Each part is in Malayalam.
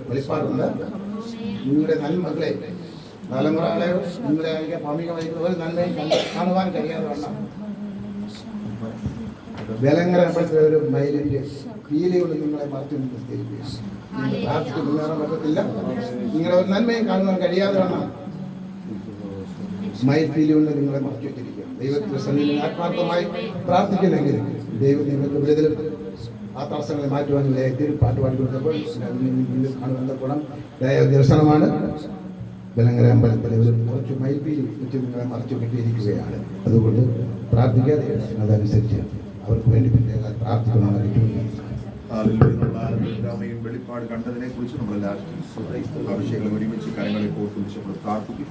വെളിപ്പാടുണ്ട്. നിങ്ങളുടെ നന്മകളെ തലമുറകളെ നിങ്ങളെ ഭൗമികമായി ഒരു നന്മയും കാണുവാൻ കഴിയാതെ വണ്ണം ബലങ്കരപ്പെടുത്ത ഒരു മൈലിന്റെ ഫീലുകൊണ്ട് നിങ്ങളെ മാറ്റി നിർത്തിയിരിക്കുകയാണ്. പ്രാർത്ഥിച്ച് മുന്നേറാൻ പറ്റത്തില്ല. നിങ്ങളെ ഒരു നന്മയും കാണുവാൻ കഴിയാതെ വണ്ണം മൈൽ ഫീലുകൊണ്ട് നിങ്ങളെ മാറ്റി വെച്ചിരിക്കുക. ദൈവത്തിന്റെ സന്നിധിയിൽ ആത്മാർത്ഥമായി പ്രാർത്ഥിക്കുന്നെങ്കിൽ ദൈവം നിങ്ങൾക്ക് വിടുതലും ആ തടസ്സങ്ങളെ മാറ്റുവാൻ പാട്ട് പാടിക്കൊടുത്തപ്പോൾ കാണുന്ന ഗുണം ദർശനമാണ്. ബലങ്കര അമ്പലത്തിലെ കുറച്ച് മൈൽപീലി വെച്ച് നിങ്ങളെ മറച്ചു കിട്ടിയിരിക്കുകയാണ്. അതുകൊണ്ട് പ്രാർത്ഥിക്കാതെ അതനുസരിച്ച് അവർക്ക് വേണ്ടി പ്രാർത്ഥിക്കണമെന്ന് വെളിപ്പാട് കണ്ടതിനെ കുറിച്ച് നമ്മൾ ആവശ്യങ്ങൾ ഒരുമിച്ച് കാര്യങ്ങളെ കുറിച്ച് നമ്മൾ പ്രാർത്ഥിക്കും.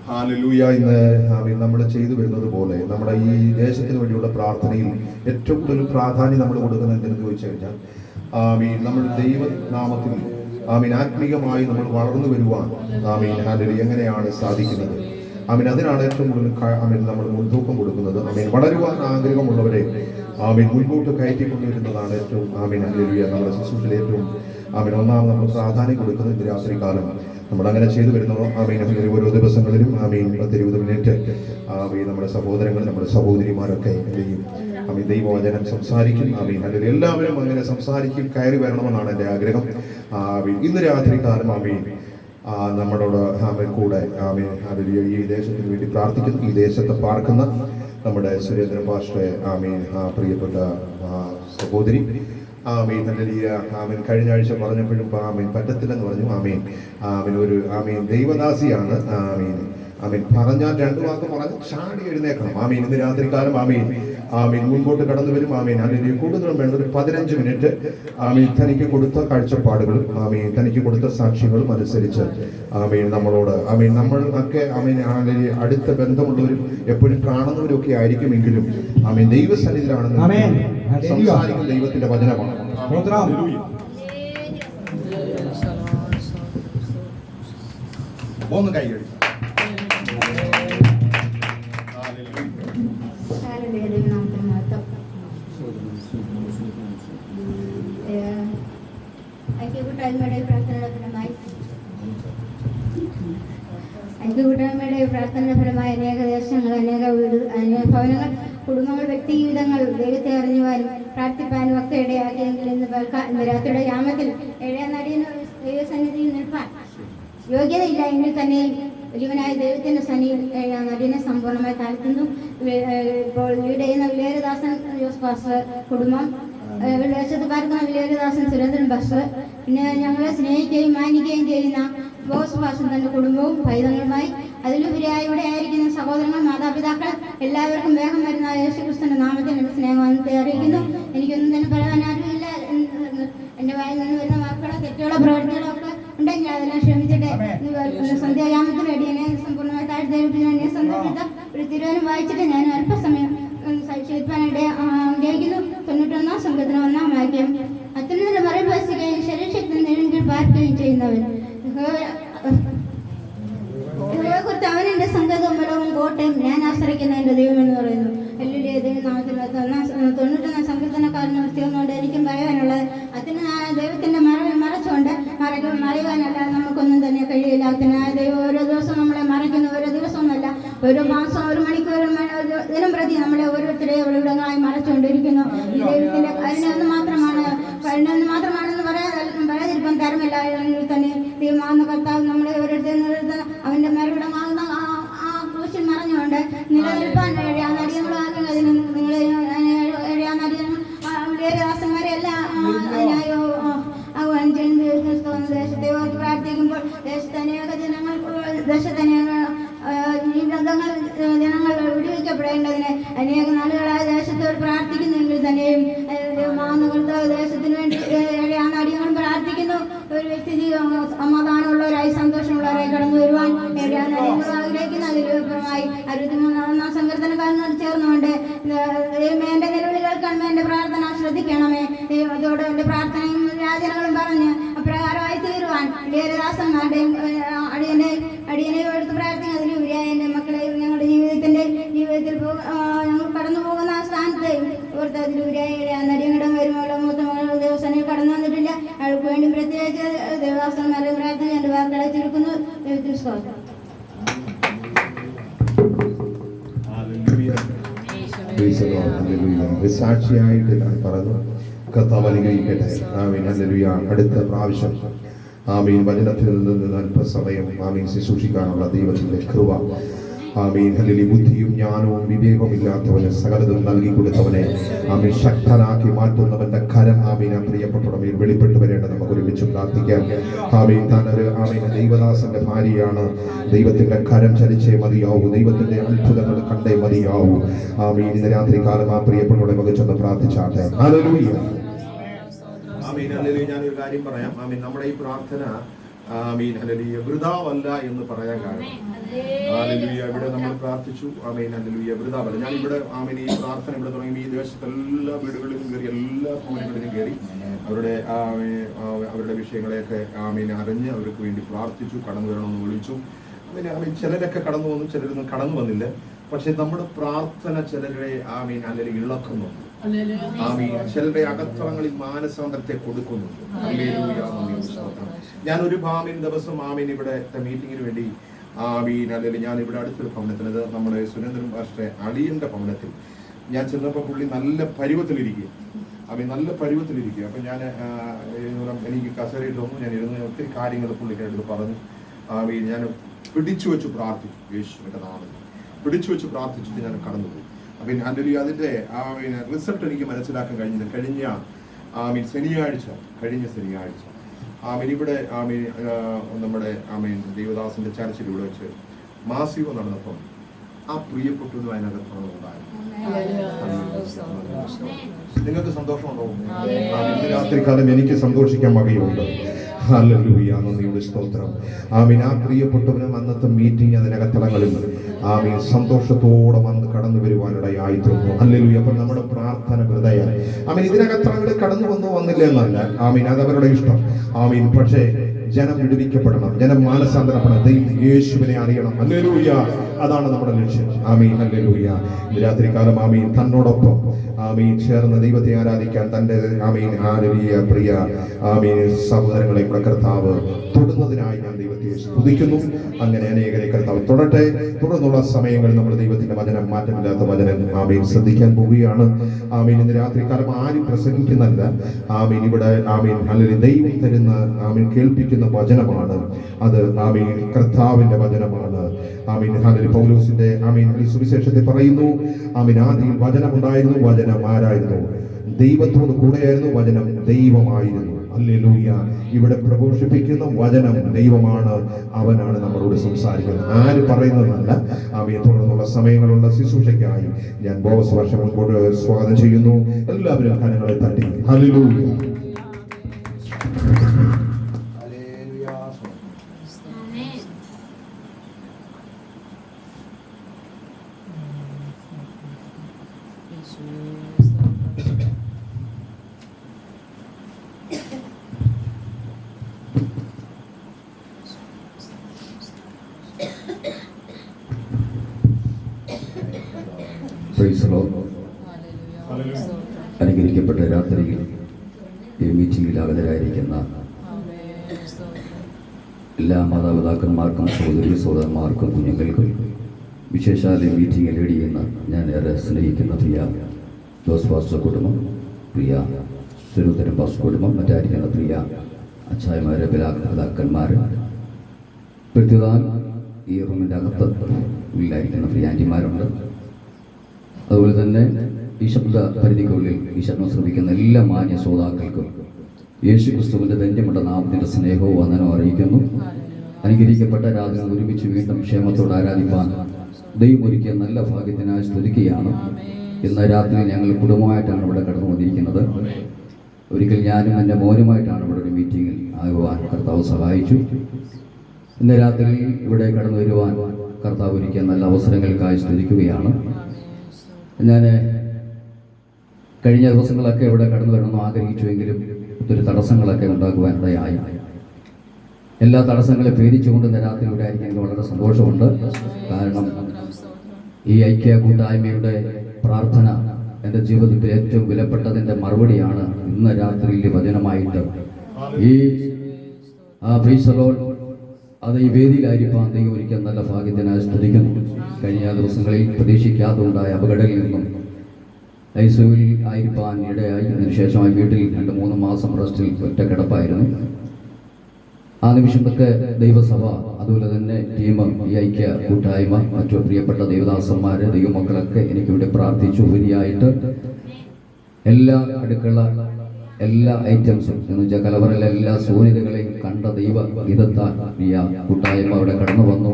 ഹല്ലേലൂയ. ഇന്ന് നമ്മൾ ചെയ്തു വരുന്നത് പോലെ നമ്മുടെ ഈ ദേശത്തിന് വേണ്ടിയുള്ള പ്രാർത്ഥനയിൽ ഏറ്റവും കൂടുതൽ പ്രാധാന്യം നമ്മൾ കൊടുക്കുന്നത് എന്തെന്ന് ചോദിച്ചു കഴിഞ്ഞാൽ നമ്മൾ ദൈവനാമത്തിൽ ആത്മീകമായി നമ്മൾ വളർന്നു വരുവാൻ ഹല്ലേലൂയ എങ്ങനെയാണ് സാധിക്കുന്നത്? അതിനാണ് ഏറ്റവും കൂടുതൽ നമ്മൾ മുൻതൂക്കം കൊടുക്കുന്നത്. വളരുവാൻ ആഗ്രഹമുള്ളവരെ മുൻപോട്ട് കയറ്റിക്കൊണ്ടുവരുന്നതാണ് ഏറ്റവും ഹല്ലേലൂയ നമ്മുടെ ശുശ്രൂഷയിൽ ഏറ്റവും ഒന്നാമത് നമ്മൾ പ്രാധാന്യം കൊടുക്കുന്നത്. ഇന്ന് രാത്രി കാലം നമ്മളങ്ങനെ ചെയ്തു വരുന്നു. ഓരോ ദിവസങ്ങളിലും 10-20 മിനിറ്റ് നമ്മുടെ സഹോദരങ്ങൾ നമ്മുടെ സഹോദരിമാരൊക്കെ ദൈവവചനം സംസാരിക്കും. അല്ലെങ്കിൽ എല്ലാവരും അങ്ങനെ സംസാരിക്കും, കയറി വരണമെന്നാണ് എൻ്റെ ആഗ്രഹം. ഇന്ന് രാത്രി കാലം നമ്മളോട് കൂടെ ഈ ദേശത്തിന് വേണ്ടി പ്രാർത്ഥിക്കുന്നു. ഈ ദേശത്ത് പാർക്കുന്ന നമ്മുടെ സുരേന്ദ്രൻ പാസ്റ്ററെ പ്രിയപ്പെട്ട സഹോദരി കഴിഞ്ഞ ആഴ്ച പറഞ്ഞപ്പോഴും പറ്റത്തില്ലെന്ന് പറഞ്ഞു. ഒരു ദൈവദാസിയാണ്. പറഞ്ഞാൽ 2 വാക്ക് പറഞ്ഞ് ചാടി എഴുന്നേക്കണം. ഇന്ന് രാത്രികാലം മുൻപോട്ട് കടന്നു വരും. അതിന് കൂടുതലും വേണ്ട ഒരു 15 മിനിറ്റ് തനിക്ക് കൊടുത്ത കാഴ്ചപ്പാടുകളും തനിക്ക് കൊടുത്ത സാക്ഷ്യങ്ങളും അനുസരിച്ച് നമ്മളോട് നമ്മൾ ഒക്കെ അടുത്ത ബന്ധമുള്ളവരും എപ്പോഴും കാണുന്നവരും ഒക്കെ ആയിരിക്കുമെങ്കിലും ദൈവസന്നിധിയിലാണെന്ന് സംസാരിക്കുന്ന ദൈവത്തിന്റെ വചനമാണ്. ഒന്ന് കൈയടി. ഐക്യകൂട്ടായ്മയുടെ പ്രാർത്ഥന ഫലമായി അനേക ദേശങ്ങൾ, അനേക വീട്, അനേക ഭവനങ്ങൾ, കുടുംബങ്ങൾ, വ്യക്തിജീവിതങ്ങൾ ദൈവത്തെ അറിഞ്ഞുവാനും പ്രാർത്ഥിപ്പാനും ഒക്കെ ഇടയാക്കിയെങ്കിൽ ഇന്ന് രാത്രിയുടെ യാമത്തിൽ നടീന ദൈവസന്നിധിയിൽ നിൽപ്പാൻ യോഗ്യതയില്ല എങ്കിൽ തന്നെയും വലിയവനായ ദൈവത്തിന്റെ സന്നിധിയിൽ നടീനെ സമ്പൂർണ്ണമായി താഴ്ത്തുന്നു. ഇപ്പോൾ ലീഡ് ചെയ്യുന്ന വിലേരദാസൻ ജോസ് പാസ്റ്റർ കുടുംബം, വിദേശത്ത് പാർക്കുന്ന വിലേരദാസൻ സുരേന്ദ്രൻ പാസ്റ്റർ, പിന്നെ ഞങ്ങളെ സ്നേഹിക്കുകയും മാനിക്കുകയും ചെയ്യുന്ന ബോസ് പാസ്റ്റർ തന്റെ കുടുംബവും പൈതങ്ങളുമായി, അതിലുപരിയായി ഇവിടെ ആയിരിക്കുന്ന സഹോദരങ്ങൾ, മാതാപിതാക്കൾ എല്ലാവർക്കും വേഗം വരുന്ന യേശുക്രിസ്തുവിന്റെ നാമത്തിൽ എന്റെ സ്നേഹത്തെ അറിയിക്കുന്നു. എനിക്കൊന്നും തന്നെ പറയാൻ ആരുമില്ല. എന്റെ വായിൽ നിന്ന് വരുന്ന വാക്കുകളോ തെറ്റുകളോ പ്രവർത്തികളോ ഒക്കെ ഉണ്ടെങ്കിൽ അതെല്ലാം ക്ഷമിച്ചിട്ട് സന്ധ്യായാമത്തിന് വേണ്ടി എന്നെ സമ്പൂർണ്ണമായി താഴ്ത്തി എന്നെ സന്ദർഭിച്ച ഒരു തിരുവനം വായിച്ചിട്ട് ഞാൻ അല്പസമയം സാക്ഷിപ്പാനിടെ ആഗ്രഹിക്കുന്നു. 91 സംഘത്തിന് 1-ാം വാക്യം. അത്യുന്നതന്റെ മറവിവസിക്കുകയും ശരീരശക്തി നേരിൽ പാർക്കുകയും ചെയ്യുന്നവൻ കുറിച്ച് അവൻ എന്റെ സംഘവും ബലവും കോട്ടയും ഞാൻ ആശ്രയിക്കുന്ന എന്റെ ദൈവം എന്ന് പറയുന്നു. വലിയ ദൈവനാമത്തിൽ 91 സങ്കീർത്തനക്കാരനെ തീർന്നുകൊണ്ട് എനിക്കും പറയാനുള്ളത്, അത്യുന്നതനായ ദൈവത്തിന്റെ മറവിൽ മറച്ചുകൊണ്ട് മറയുവാനല്ല നമുക്കൊന്നും തന്നെ കഴിയില്ല. അത്യുന്നതനായ ദൈവം ഓരോ ദിവസവും നമ്മളെ മറയ്ക്കുന്നു. ഓരോ ദിവസമൊന്നുമല്ല, ഒരു മാസം, ഒരു മണിക്കൂർ, ദിനം പ്രതി നമ്മളെ ഓരോരുത്തരെയും ഇവിടങ്ങളായി മറച്ചുകൊണ്ടിരിക്കുന്നു. ഈ ദൈവത്തിന്റെ അതിനൊന്ന് മാത്രമാണെന്ന് പറയാതിരിക്കാൻ തരമില്ല. എങ്കിൽ തന്നെ ദൈവമാകുന്ന കർത്താവ് നമ്മളെ ഓരോരുത്തരും അവന്റെ മറുവിടമാകുന്ന ആ ക്രൂശിൽ മറഞ്ഞുകൊണ്ട് നിലനിൽപ്പാൻ നടിയങ്ങളാകുന്നതിനും നിങ്ങളെ ദേശന്മാരെ എല്ലാം ദേശത്തെ ഓർത്ത് പ്രാർത്ഥിക്കുമ്പോൾ ദേശത്തനേക ജനങ്ങൾ വിടുവിക്കപ്പെടേണ്ടതിന് അനേക നാളുകളായ ദേശത്തോട് പ്രാർത്ഥിക്കുന്നെങ്കിൽ തന്നെയും ദേശത്തിന് വേണ്ടി അടിയങ്ങളും പ്രാർത്ഥിക്കുന്നു. ഒരു വ്യക്തി സമാധാനമുള്ളവരായി സന്തോഷമുള്ളവരായി കടന്നു വരുവാൻ ആഗ്രഹിക്കുന്ന അതിലുപരമായി 63-ാം സങ്കീർത്തനക്കാരനോട് ചേർന്നുകൊണ്ട് എന്റെ നിലവിളി കേൾക്കണമേ, എന്റെ പ്രാർത്ഥന ശ്രദ്ധിക്കണമേ, അതോടെ എന്റെ പ്രാർത്ഥനയും യാചന അടിയരദാസന്മാരുടെയും അടിയനെ എടുത്ത് പ്രാർത്ഥിക്കും. അതിലുപരിയായി എൻ്റെ മക്കളെ ഞങ്ങളുടെ ജീവിതത്തിൽ ഞങ്ങൾ കടന്നു പോകുന്ന ആ സ്ഥാനത്തെയും ഓർത്ത് അതിലുപരിയായി നടിയങ്ങിടം വരുമ്പോൾ മൂത്ത മകൾ ദേവസ്ഥാനിൽ കടന്നു വന്നിട്ടില്ല. അവൾക്ക് വേണ്ടി പ്രത്യേകിച്ച് ദേവദാസന്മാരെ പ്രാർത്ഥിച്ച് എൻ്റെ വാക്കുകളെ ചുരുക്കുന്നു. ദൈവത്തിന് സ്തോത്രം. സാക്ഷിയായിട്ട് ഞാൻ പറഞ്ഞു കർത്താവ് അനുഗ്രഹിക്കട്ടെ. ആമീൻ. ഹല്ലേലൂയ. അടുത്ത പ്രാവശ്യം ആമീൻ വചനത്തിൽ നിന്ന് അല്പസമയം ആമീൻ ശുശ്രൂഷിക്കാനുള്ള ദൈവത്തിന്റെ കൃപ. ആമീൻ. ഹല്ലേലൂയ. ബുദ്ധിയും ജ്ഞാനവും വിവേകവും ഇല്ലാത്തവന് സകലതും നൽകി കൊടുത്തവനെ ആമീൻ ശക്തനാക്കി മാറ്റുന്നവന്റെ കരം ആമീൻ പ്രിയപ്പെട്ടവരെ വെളിപ്പെട്ടു വരേണ്ടത് നമുക്ക് ഒരുമിച്ച് പ്രാർത്ഥിക്കാം. ആമീൻ. താനൊരു ആമീൻ ദൈവദാസന്റെ ഭാര്യയാണ്. ദൈവത്തിന്റെ കരം ചലിച്ചേ മതിയാവൂ. ദൈവത്തിന്റെ അത്ഭുതങ്ങൾ കണ്ടേ മതിയാവൂ. ആമീൻ. ഇന്ന് രാത്രി കാലം ആ പ്രിയപ്പെട്ടവരെ നമുക്ക് ചെന്ന് പ്രാർത്ഥിച്ചാട്ടെ. ഹല്ലേലൂയ. ആമീൻ. ഹല്ലേലൂയ. ഞാനൊരു കാര്യം പറയാം. ആമീൻ. നമ്മുടെ ഈ പ്രാർത്ഥന ആമീൻ ഹല്ലേലൂയ വൃഥാവല്ല എന്ന് പറയാൻ കാരണം ഹല്ലേലൂയ ഇവിടെ നമ്മൾ പ്രാർത്ഥിച്ചു. ആമീൻ. ഹല്ലേലൂയ വൃഥാവല്ല. ഞാൻ ഇവിടെ ആമീൻ ഈ പ്രാർത്ഥന ഇവിടെ തുടങ്ങി ഈ ദേശത്തെ എല്ലാ വീടുകളിലും കയറി എല്ലാ ഭവനങ്ങളിലും കയറി അവരുടെ വിഷയങ്ങളെയൊക്കെ ആമീൻ അറിഞ്ഞ് അവർക്ക് വേണ്ടി പ്രാർത്ഥിച്ചു. കടന്നു വരണമെന്ന് വിളിച്ചു. ആമീൻ ചിലരൊക്കെ കടന്നു വന്നു, ചിലരൊന്നും കടന്നു വന്നില്ല. പക്ഷെ നമ്മുടെ പ്രാർത്ഥന ചിലരെ ആമീൻ അല്ലെങ്കിൽ ഇളക്കുന്നു. ആമീൻ. ചിലരുടെ അകത്തളങ്ങളിൽ മാനസാന്തരത്തെ കൊടുക്കുന്നുണ്ട്. ഞാൻ ഒരു ആമീൻ ദിവസം ആമീൻ ഇവിടെ മീറ്റിങ്ങിന് വേണ്ടി ആമീൻ അല്ലെങ്കിൽ ഞാൻ ഇവിടെ അടുത്തൊരു ഭവനത്തിൽ, അത് നമ്മുടെ സുരേന്ദ്രൻ പാസ്റ്ററെ അളിയന്റെ ഭവനത്തിൽ ഞാൻ ചെന്നപ്പോൾ പുള്ളി നല്ല പരുവത്തിലിരിക്കുക. ആമീൻ. നല്ല പരുവത്തിലിരിക്കുക. അപ്പം ഞാൻ എനിക്ക് കസേരയിട്ട് വന്നു. ഞാൻ ഇരുന്ന് ഒത്തിരി കാര്യങ്ങൾ പുള്ളിക്കാരോട് പറഞ്ഞു. ആമീൻ. ഞാൻ പിടിച്ചു വെച്ച് പ്രാർത്ഥിച്ചു. യേശുവിന്റെ നാമത്തിൽ പിടിച്ചു വെച്ച് പ്രാർത്ഥിച്ചിട്ട് ഞാൻ കടന്നുപോയി. അപ്പം ഹല്ലേലൂയ അതിൻ്റെ റിസൾട്ട് എനിക്ക് മനസ്സിലാക്കാൻ കഴിഞ്ഞില്ല. കഴിഞ്ഞ ശനിയാഴ്ച ആമീൻ ഇവിടെ ആമീൻ നമ്മുടെ ആമീൻ ദേവദാസിന്റെ ചർച്ചിൽ ഇവിടെ വെച്ച് മാസിക നടന്നപ്പം ആ പ്രിയപ്പെട്ടതും അതിനകത്ത് ഉണ്ടായിരുന്നു. നിങ്ങൾക്ക് സന്തോഷമുണ്ടോ? രാത്രികാലം എനിക്ക് സന്തോഷിക്കാൻ വകയുണ്ട്. ഹല്ലേലൂയ. നന്ദിയുടെ സ്തോത്രം. ആമീൻ. ആ പ്രിയപ്പെട്ടവനും അന്നത്തെ മീറ്റിംഗ് അതിനകത്തളങ്ങളിൽ ആമീൻ സന്തോഷത്തോടെ വന്ന് കടന്നു വരുവാനിടയായി തീർന്നു. ഹല്ലേലൂയ. അപ്പോൾ നമ്മുടെ പ്രാർത്ഥന ഹൃദയം ആമീൻ ഇതിനകത്തളങ്ങളിൽ കടന്നു വന്നില്ല എന്നല്ല. ആമീൻ അത് അവരുടെ ഇഷ്ടം. ആമീൻ. പക്ഷേ ജനം വിടുവിക്കപ്പെടണം, ജനം മാനസാന്തരപ്പെടണം, ദൈവം യേശുവിനെ അറിയണം. ഹല്ലേലൂയ. അതാണ് നമ്മുടെ ലക്ഷ്യം. ആമീൻ. ഹല്ലേലൂയ. രാത്രികാലം ആമീൻ തന്നോടൊപ്പം ആമീൻ ചേർന്ന് ദൈവത്തെ ആരാധിക്കാൻ തന്റെ ആമീൻ ഹല്ലേലൂയ പ്രിയ ആമീൻ സഹോദരങ്ങളെ കർത്താവ് തൊടുന്നതിനായി ഞാൻ ദൈവത്തെ സ്തുതിക്കുന്നു. അങ്ങനെ അനേകരെ കർത്താവ് തൊടട്ടെ. തുടർന്നുള്ള സമയങ്ങളിൽ നമ്മൾ ദൈവത്തിന്റെ വചനം, മാറ്റമില്ലാത്ത വചനം ആമീൻ ശ്രദ്ധിക്കാൻ പോവുകയാണ്. ആമീൻ. ഇന്ന് രാത്രികാലം ആരും പ്രസംഗിക്കുന്നല്ല. ആമീൻ ഇവിടെ ആമീൻ ഹല്ലേലൂയ ദൈവം തരുന്ന ആമീൻ കേൾപ്പിക്കുന്ന വചനമാണ്. അത് ആമീൻ കർത്താവിന്റെ വചനമാണ്. ആമീൻ ഹല്ലേലൂയ. പൗലോസിന്റെ ആമീൻ സുവിശേഷത്തിൽ പറയുന്നു ആമീൻ ആദിയിൽ വചനമുണ്ടായിരുന്നു, വചനം ആരായിരുന്നു? ദൈവത്തോട് കൂടെയായിരുന്നു, വചനം ദൈവമായിരുന്നു. ഹല്ലേലൂയ. ഇവിടെ പ്രഘോഷിപ്പിക്കുന്ന വചനം ദൈവമാണ്. അവനാണ് നമ്മളോട് സംസാരിക്കുന്നത്, ആര് പറയുന്നതല്ല. ആമീൻ. തുടർന്നുള്ള സമയങ്ങളുള്ള ശുശ്രൂഷയ്ക്കായി ഞാൻ ബോസ് വർഷം മുൻപോട്ട് സ്വാഗതം ചെയ്യുന്നു. എല്ലാവരും കരങ്ങളെ തട്ടി ഹല്ലേലൂയ. അനുഗ്രഹിക്കപ്പെട്ട രാത്രിയിൽ ഈ മീറ്റിംഗിൽ ആഗതരായിരിക്കുന്ന എല്ലാ മാതാപിതാക്കന്മാർക്കും സഹോദരന്മാർക്കും കുഞ്ഞുങ്ങൾക്കും വിശേഷാൽ ഈ മീറ്റിംഗിൽ ലീഡ് ചെയ്യുന്ന ഞാൻ ഏറെ സ്നേഹിക്കുന്ന പ്രിയ ജോസ് പാസ്റ്റർ കുടുംബം, പ്രിയ സുരേന്ദ്രൻ പാസ്റ്റർ കുടുംബം, മറ്റായിരിക്കുന്ന പ്രിയ അച്ചായമാരെ പിതാക്കന്മാർ, പ്രത്യേകം ഈ റൂമിൻ്റെ അകത്ത് ഉള്ളിലായിരിക്കുന്ന പ്രിയ ആൻറ്റിമാരുണ്ട്. അതുപോലെ തന്നെ ഈ ശബ്ദ പരിധിക്കുള്ളിൽ ഈ ശബ്ദം ശ്രമിക്കുന്ന എല്ലാ മാന്യ ശ്രോതാക്കൾക്കും യേശു ക്രിസ്തുവിൻ്റെ ധന്യമുള്ള നാമത്തിൻ്റെ സ്നേഹവും വന്ദനവും അറിയിക്കുന്നു. അനുഗ്രഹിക്കപ്പെട്ട രാത്രി ഒരുമിച്ച് വീണ്ടും ക്ഷേമത്തോടെ ആരാധിപ്പാൻ ദൈവം ഒരുക്കിയ നല്ല ഭാഗ്യത്തിനായി സ്തുതിക്കുകയാണ്. ഇന്ന് രാത്രി ഞങ്ങൾ കുടുംബമായിട്ടാണ് ഇവിടെ കടന്നു വന്നിരിക്കുന്നത്. ഒരിക്കൽ ഞാനും എൻ്റെ മോനുമായിട്ടാണ് ഇവിടെ ഒരു മീറ്റിങ്ങിൽ ആകുവാൻ കർത്താവ് സഹായിച്ചു. ഇന്ന് രാത്രി ഇവിടെ കടന്നു വരുവാൻ കർത്താവ് ഒരുക്കിയ നല്ല അവസരങ്ങൾക്കായി സ്തുതിക്കുകയാണ്. ഞാൻ കഴിഞ്ഞ ദിവസങ്ങളൊക്കെ ഇവിടെ കടന്നു വരണമെന്ന് ആഗ്രഹിച്ചുവെങ്കിലും ഒത്തിരി തടസ്സങ്ങളൊക്കെ ഉണ്ടാക്കുവാനിടയായി. എല്ലാ തടസ്സങ്ങളെ ഭേദിച്ചുകൊണ്ട് രാത്രിയുടെ ആയിരിക്കും എനിക്ക് വളരെ സന്തോഷമുണ്ട്. കാരണം ഈ ഐക്യ കൂട്ടായ്മയുടെ പ്രാർത്ഥന എൻ്റെ ജീവിതത്തിൽ ഏറ്റവും വിലപ്പെട്ടതിൻ്റെ മറുപടിയാണ് ഇന്ന് രാത്രിയിൽ വചനമായിട്ട് ഈ അത് ഈ വേദിയിലായിരിക്കാൻ ദൈവം ഒരിക്കൽ നല്ല ഭാഗ്യത്തിനായി സ്തുതിക്കുന്നു. കഴിഞ്ഞ ദിവസങ്ങളിൽ പ്രതീക്ഷിക്കാതുണ്ടായ അപകടങ്ങളിൽ നിന്നും ഐസിയുവിൽ ആയിരിക്കാൻ ഇടയായി. അതിനുശേഷമായി വീട്ടിൽ 2-3 മാസം റെസ്റ്റിൽ ഒറ്റ കിടപ്പായിരുന്നു. ആ നിമിഷത്തൊക്കെ ദൈവസഭ, അതുപോലെ തന്നെ ടീം, ഈ ഐക്യ കൂട്ടായ്മ, മറ്റു പ്രിയപ്പെട്ട ദൈവദാസന്മാര്, ദൈവമക്കളൊക്കെ എനിക്കിവിടെ പ്രാർത്ഥിച്ചു. ഉപരിയായിട്ട് എല്ലാ അടുക്കള എല്ലാ ഐറ്റംസും എന്ന് വെച്ചാൽ കലവറയിലെ എല്ലാ സൂര്യതകളെയും കണ്ട ദൈവ ഗീതത്താൽ പ്രിയ കൂട്ടായ്മ അവിടെ കടന്നു വന്നു.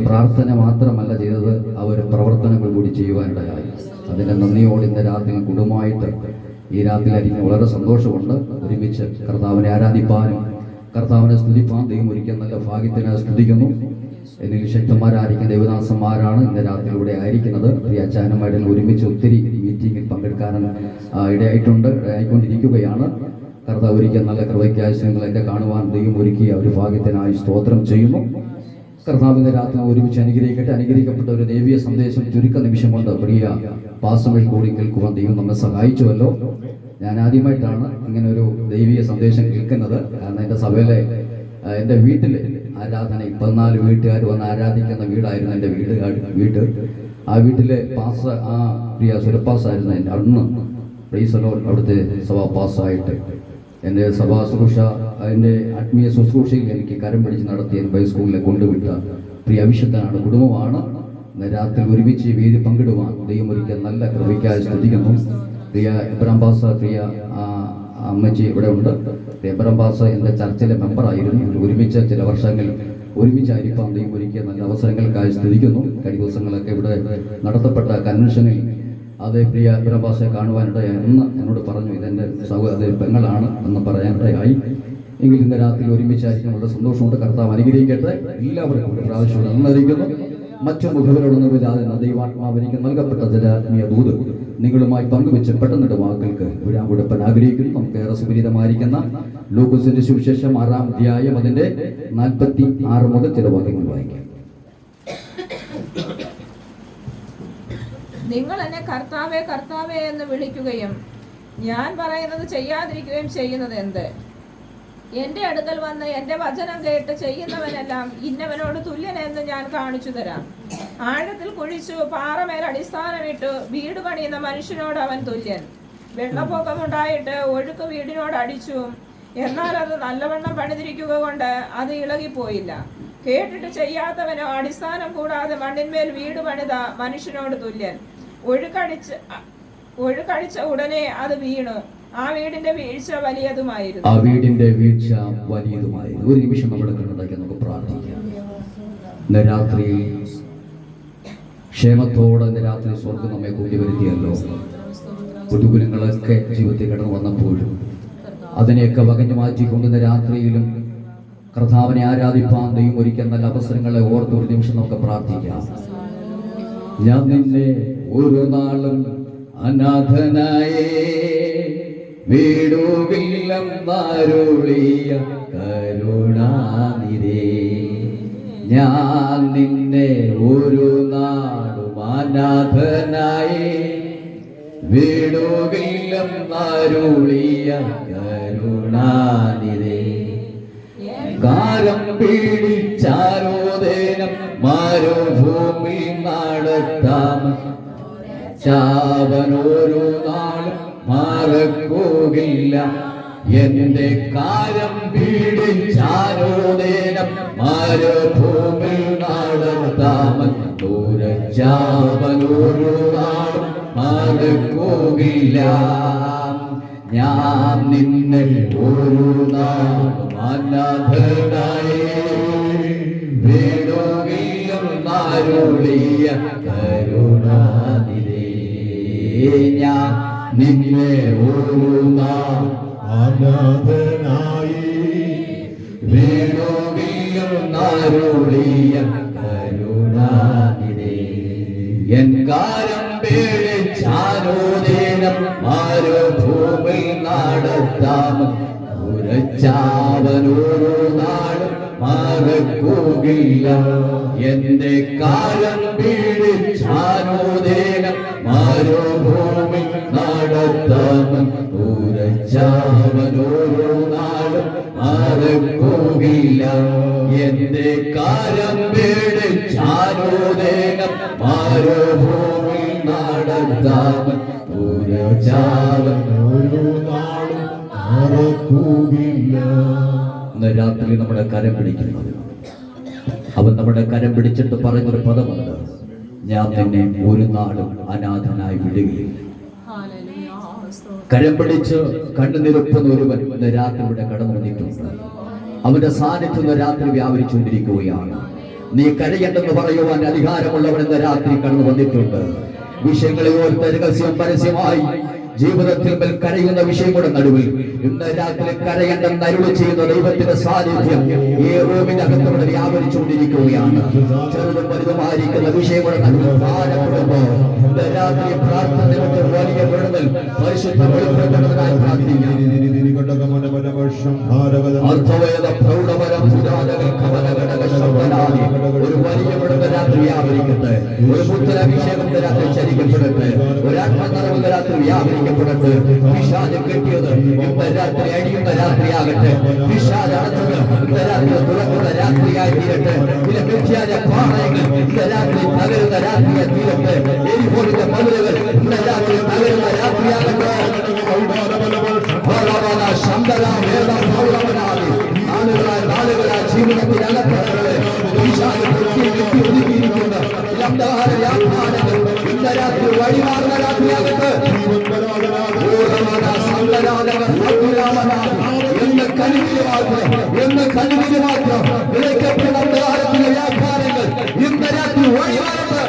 പ്രാർത്ഥന മാത്രമല്ല ചെയ്തത്, അവർ പ്രവർത്തനങ്ങൾ കൂടി ചെയ്യുവാനിടയായി. അതിൻ്റെ നന്ദിയോടെ ഇന്ന് രാത്രി കുടുംബമായിട്ട് ഈ രാത്രിയിലായിരിക്കും വളരെ സന്തോഷമുണ്ട്. ഒരുമിച്ച് കർത്താവിനെ ആരാധിപ്പാനും കർത്താവിനെ സ്തുതിപ്പാൻ ദൈവം ഒരിക്കൽ നല്ല ഭാഗ്യത്തിനായി സ്തുതിക്കുന്നു. എന്നിൽ ശക്തന്മാരായിരിക്കുന്ന ദൈവദാസന്മാരാണ് ഇന്ന് രാത്രി ഇവിടെ ആയിരിക്കുന്നത്. പ്രിയ അച്ചാനുമായിട്ട് ഒരുമിച്ച് ഒത്തിരി മീറ്റിങ്ങിൽ പങ്കെടുക്കാനും ആയിക്കൊണ്ടിരിക്കുകയാണ്. കർത്താവ് ഒരിക്കൽ നല്ല കൃപയ്ക്കായി നിങ്ങളൊക്കെ കാണുവാൻ ദൈവം ഒരുക്കിയ ഒരു ഭാഗ്യത്തിനായി സ്തോത്രം ചെയ്യുന്നു. കർത്താവിന്റെ രാത്രി ഒരുമിച്ച് അനുഗ്രഹിക്കട്ടെ. അനുഗ്രഹിക്കപ്പെട്ട ഒരു ദൈവീയ സന്ദേശം ചുരുക്ക നിമിഷം കൊണ്ട് പ്രിയ പാസ്റ്ററിൽ കൂടി കേൾക്കുവാൻ ദൈവം നമ്മെ സഹായിച്ചുവല്ലോ. ഞാൻ ആദ്യമായിട്ടാണ് ഇങ്ങനെ ഒരു ദൈവീയ സന്ദേശം കേൾക്കുന്നത്. കാരണം എൻ്റെ സഭയിലെ എൻ്റെ വീട്ടിലെ ആരാധന 14 വീട്ടുകാർ വന്ന് ആരാധിക്കുന്ന വീടായിരുന്നു എൻ്റെ വീട്. ആ വീട്ടിലെ പാസ്റ്റർ പ്രിയ സുരപ്പാസായിരുന്നു എൻ്റെ അന്ന്. അവിടുത്തെ സഭാ പാസ്സായിട്ട് എൻ്റെ സഭാ ശുശ്രൂഷ, എൻ്റെ ആത്മീയ ശുശ്രൂഷയിൽ എനിക്ക് കരം പിടിച്ച് നടത്തി എന്നെ സ്കൂളിലെ കൊണ്ടുവിട്ട പ്രിയ അഭിഷക്തനാണ്, കുടുംബമാണ്. ഇന്ന് രാത്രി ഒരുമിച്ച് വേദി പങ്കിടുവാൻ ദൈവം ഒരിക്കൽ നല്ല കൃപയ്ക്കായി സ്തുതിക്കുന്നു. പ്രിയ ഇബ്രാഹിം പാസ, പ്രിയ അമ്മച്ചി ഇവിടെ ഉണ്ട്. ഇബ്രാഹിം പാസ എൻ്റെ ചർച്ചിലെ മെമ്പറായിരുന്നു. ഒരുമിച്ച് ചില വർഷങ്ങൾ ഒരുമിച്ചായിരിക്കാൻ ദൈവം ഒരുക്കിയ നല്ല അവസരങ്ങൾക്കായി സ്തുതിക്കുന്നു. കഴിഞ്ഞ ദിവസങ്ങളൊക്കെ ഇവിടെ നടത്തപ്പെട്ട കൺവെൻഷനിൽ അതേ പ്രിയ ഇബ്രാഹിം പാസയെ കാണുവാനിടയായി എന്ന് എന്നോട് പറഞ്ഞു. ഇതെൻ്റെ പെങ്ങളാണ് എന്ന് പറയാനിടയായി. എങ്കിൽ ഇന്ന് രാത്രി ഒരുമിച്ചായിരിക്കും വളരെ സന്തോഷമുണ്ട്. കർത്താവ് അനുഗ്രഹിക്കട്ടെ. എല്ലാവർക്കും ഒരു പ്രാവശ്യം നന്നറിയിക്കുന്നു. മറ്റു മുഖവരോടൊന്നുമില്ലാതെ ദൈവാത്മാവിനിക്ക് നൽകപ്പെട്ട ചില ആത്മീയ ദൂത് നിങ്ങളുമായി പങ്കുവെച്ച് പെട്ടെന്നിട്ട് വാക്കുകൾക്ക് വിടാൻ കൊടുപ്പാൻ ആഗ്രഹിക്കുന്നു. നമുക്ക് ഏറെ സുപരിതമായിരിക്കുന്ന ലൂക്കോസിന്റെ സുവിശേഷം 6-ാം അധ്യായം അതിന്റെ 46 മുതൽ ചില വാക്യങ്ങൾ വായിക്കാം. നിങ്ങൾ എന്നെ കർത്താവേ കർത്താവേ എന്ന് വിളിക്കുകയും ഞാൻ പറയുന്നത് ചെയ്യാതിരിക്കുകയും ചെയ്യുന്നത് എന്ത്? എന്റെ അടുക്കൽ വന്ന് എന്റെ വചനം കേട്ട് ചെയ്യുന്നവനെല്ലാം ഇന്നവനോട് തുല്യനെന്ന് ഞാൻ കാണിച്ചു തരാം. ആഴത്തിൽ കുഴിച്ചു പാറമേൽ അടിസ്ഥാനമിട്ടു വീട് പണിയുന്ന മനുഷ്യനോട് അവൻ തുല്യൻ. വെള്ളപ്പൊക്കമുണ്ടായിട്ട് ഒഴുക്ക് വീടിനോട് അടിച്ചു, എന്നാൽ അത് നല്ലവണ്ണം പണിതിരിക്കുക കൊണ്ട് അത് ഇളകിപ്പോയില്ല. കേട്ടിട്ട് ചെയ്യാത്തവനോ അടിസ്ഥാനം കൂടാതെ മണ്ണിന്മേൽ വീട് പണിത മനുഷ്യനോട് തുല്യൻ. ഒഴുക്കടിച്ച ഉടനെ അത് വീണു. ആ വീടിന്റെ വീഴ്ച വലിയതുമായിരുന്നു. ഒരു നിമിഷം നമ്മുടെ കണ്ണടയ്ക്ക് നമുക്ക് പ്രാർത്ഥിക്കാം. ഇന്ന് രാത്രി ക്ഷേമത്തോടെ ഇന്ന് രാത്രി സ്വർഗം നമ്മെ കൂട്ടിവരുത്തിയല്ലോ. പ്രതികൂലങ്ങളൊക്കെ ജീവിതത്തിൽ കടന്നു വന്നപ്പോഴും അതിനെയൊക്കെ വകഞ്ഞു മാറ്റിക്കൊണ്ട് ഇന്ന് രാത്രിയിലും കർത്താവിനെ ആരാധിപ്പാൻ ദൈവം ഒരിക്കൽ നല്ല അവസരങ്ങളെ ഓർത്ത് ഒരു നിമിഷം നമുക്ക് പ്രാർത്ഥിക്കാം. ഞാൻ നിന്നെ ഒരു നാളും അനാഥനായേ വീടുകില്ലം നാരുളിയ കരുണാനിരേ. ഞാൻ നിന്നെ ഒരു നാളും അനാഥനായേ വീടുകില്ലം നാരുളിയ കരുണാനിരേ. കാരം പിടിച്ചാരോദേനം മരുഭൂമി നടത്താം ചാവനൊരു നാളും മറക്കുകയില്ല. എന്റെ കാരം പിടിച്ചാരോദേനം മരുഭൂമി നടത്താം ചാവനൊരു നാളും മറക്കുകയില്ല. ഞാൻ നിന്നെ ഒരു നാളും അനാഥനായേ വീടുകിലും നാരുളിയ കരുണാനിരേ. ഞാൻ നിന്നെ ഒരു നാളും അനാഥനായേ വീടുകിലും നാരുളിയ കരുണാനിരേ. എൻ കാരം ചാരോദേനം മരുഭൂമി നടത്താം ഉരച്ചാവനോരോ നാളും മറക്കുകയില്ല. എന്റെ കാലം പിടിച്ചാനോദേനം മരുഭൂമി നടത്താൻ ഉരച്ചാവനോരോ നാളും മറക്കുകയില്ല. എന്റെ കാലം പിടിച്ചാനോദേനം മരുഭൂമി നടത്താൻ ഉരച്ചാവനോരോ നാളും മറക്കുകയില്ല. ഇന്ന് രാത്രി നമ്മുടെ കരം പിടിക്കുന്നത്, അവൻ നമ്മുടെ കരം പിടിച്ചിട്ട് പറഞ്ഞൊരു പദമുണ്ട്, ഞാൻ നിന്നെ ഒരു നാളും അനാഥനായി വിടുകയില്ല. കരം പിടിച്ച് കണ്ണുനിരപ്പുന്ന ഒരുവൻ ഇന്ന് രാത്രി ഇവിടെ കടന്നു വന്നിട്ടുണ്ട്. അവന്റെ സാന്നിധ്യം ഇന്ന് രാത്രി വ്യാപരിച്ചുകൊണ്ടിരിക്കുകയാണ്. നീ കരയണ്ടെന്ന് പറയുവാൻ അധികാരമുള്ളവൻ ഇന്ന് രാത്രി കടന്നു വന്നിട്ടുണ്ട്. വിഷയങ്ങളെ ഓർത്ത് രഹസ്യം പരസ്യമായി ജീവിതത്തിൽ മേൽ കരയുന്ന വിഷയങ്ങളുടെ നടുവിൽ ഇന്ന് രാത്രി കരയണ്ടെന്ന് അരുളി ചെയ്യുന്ന ദൈവത്തിന്റെ സാന്നിധ്യം ഈ റൂമിനകത്തോടെ വ്യാപരിച്ചുകൊണ്ടിരിക്കുകയാണ്. ചെറുതും വലുതുമായിരിക്കുന്ന വിഷയങ്ങളുടെ നടുവിൽ ഭാരപ്പെടുമ്പോൾ ഇന്ന് രാത്രി പ്രാർത്ഥനയുടെ വലിയ വിടുതൽ പരിശുദ്ധ വെളിപ്പെടുത്തുന്നതിനായി പ്രാർത്ഥിക്കാം. അർത്ഥവേദ പ്രൗഢപരം ഒരു വലിയ വിടുതൽ രാത്രി വ്യാപരിക്കട്ടെ. ഒരു പുത്തൻ അഭിഷേകം രാത്രി ചരിക്കപ്പെടട്ടെ. ഒരു ആത്മനിറവ് രാത്രി വ്യാപരിക്കപ്പെടട്ടെ. പിശാച് കെട്ടിയത് ഇന്ന് രാത്രി അഴിയുന്ന രാത്രിയാകട്ടെ. പിശാച് അടച്ചത് ഇന്ന് രാത്രി തുറക്കുന്ന രാത്രിയായി തീരട്ടെ. ചില മിഥ്യാജ പാളയങ്ങൾ ഇന്ന് രാത്രി തകരുന്ന രാത്രിയായി തീരട്ടെ. എരിപോലിന്റെ മതിലുകൾ ഇന്ന് രാത്രി തകരുന്ന രാത്രിയാകട്ടെ. നാളുകളായി ജീവിതത്തിൽ അകപ്പെട്ടവരെ പിശാച് ഒതുക്കിയിരിക്കുന്ന അന്ധകാര വ്യാപാരങ്ങൾ ഇന്ന് രാത്രി വഴിമാറുന്ന രാത്രിയാകട്ടെ. എന്ന് കരുവിന് മാത്രം വിളക്കപ്പെടുന്ന അന്ധകാരത്തിന്റെ വ്യാപാരങ്ങൾ ഇന്ന് രാത്രി വഴിമാറട്ടെ.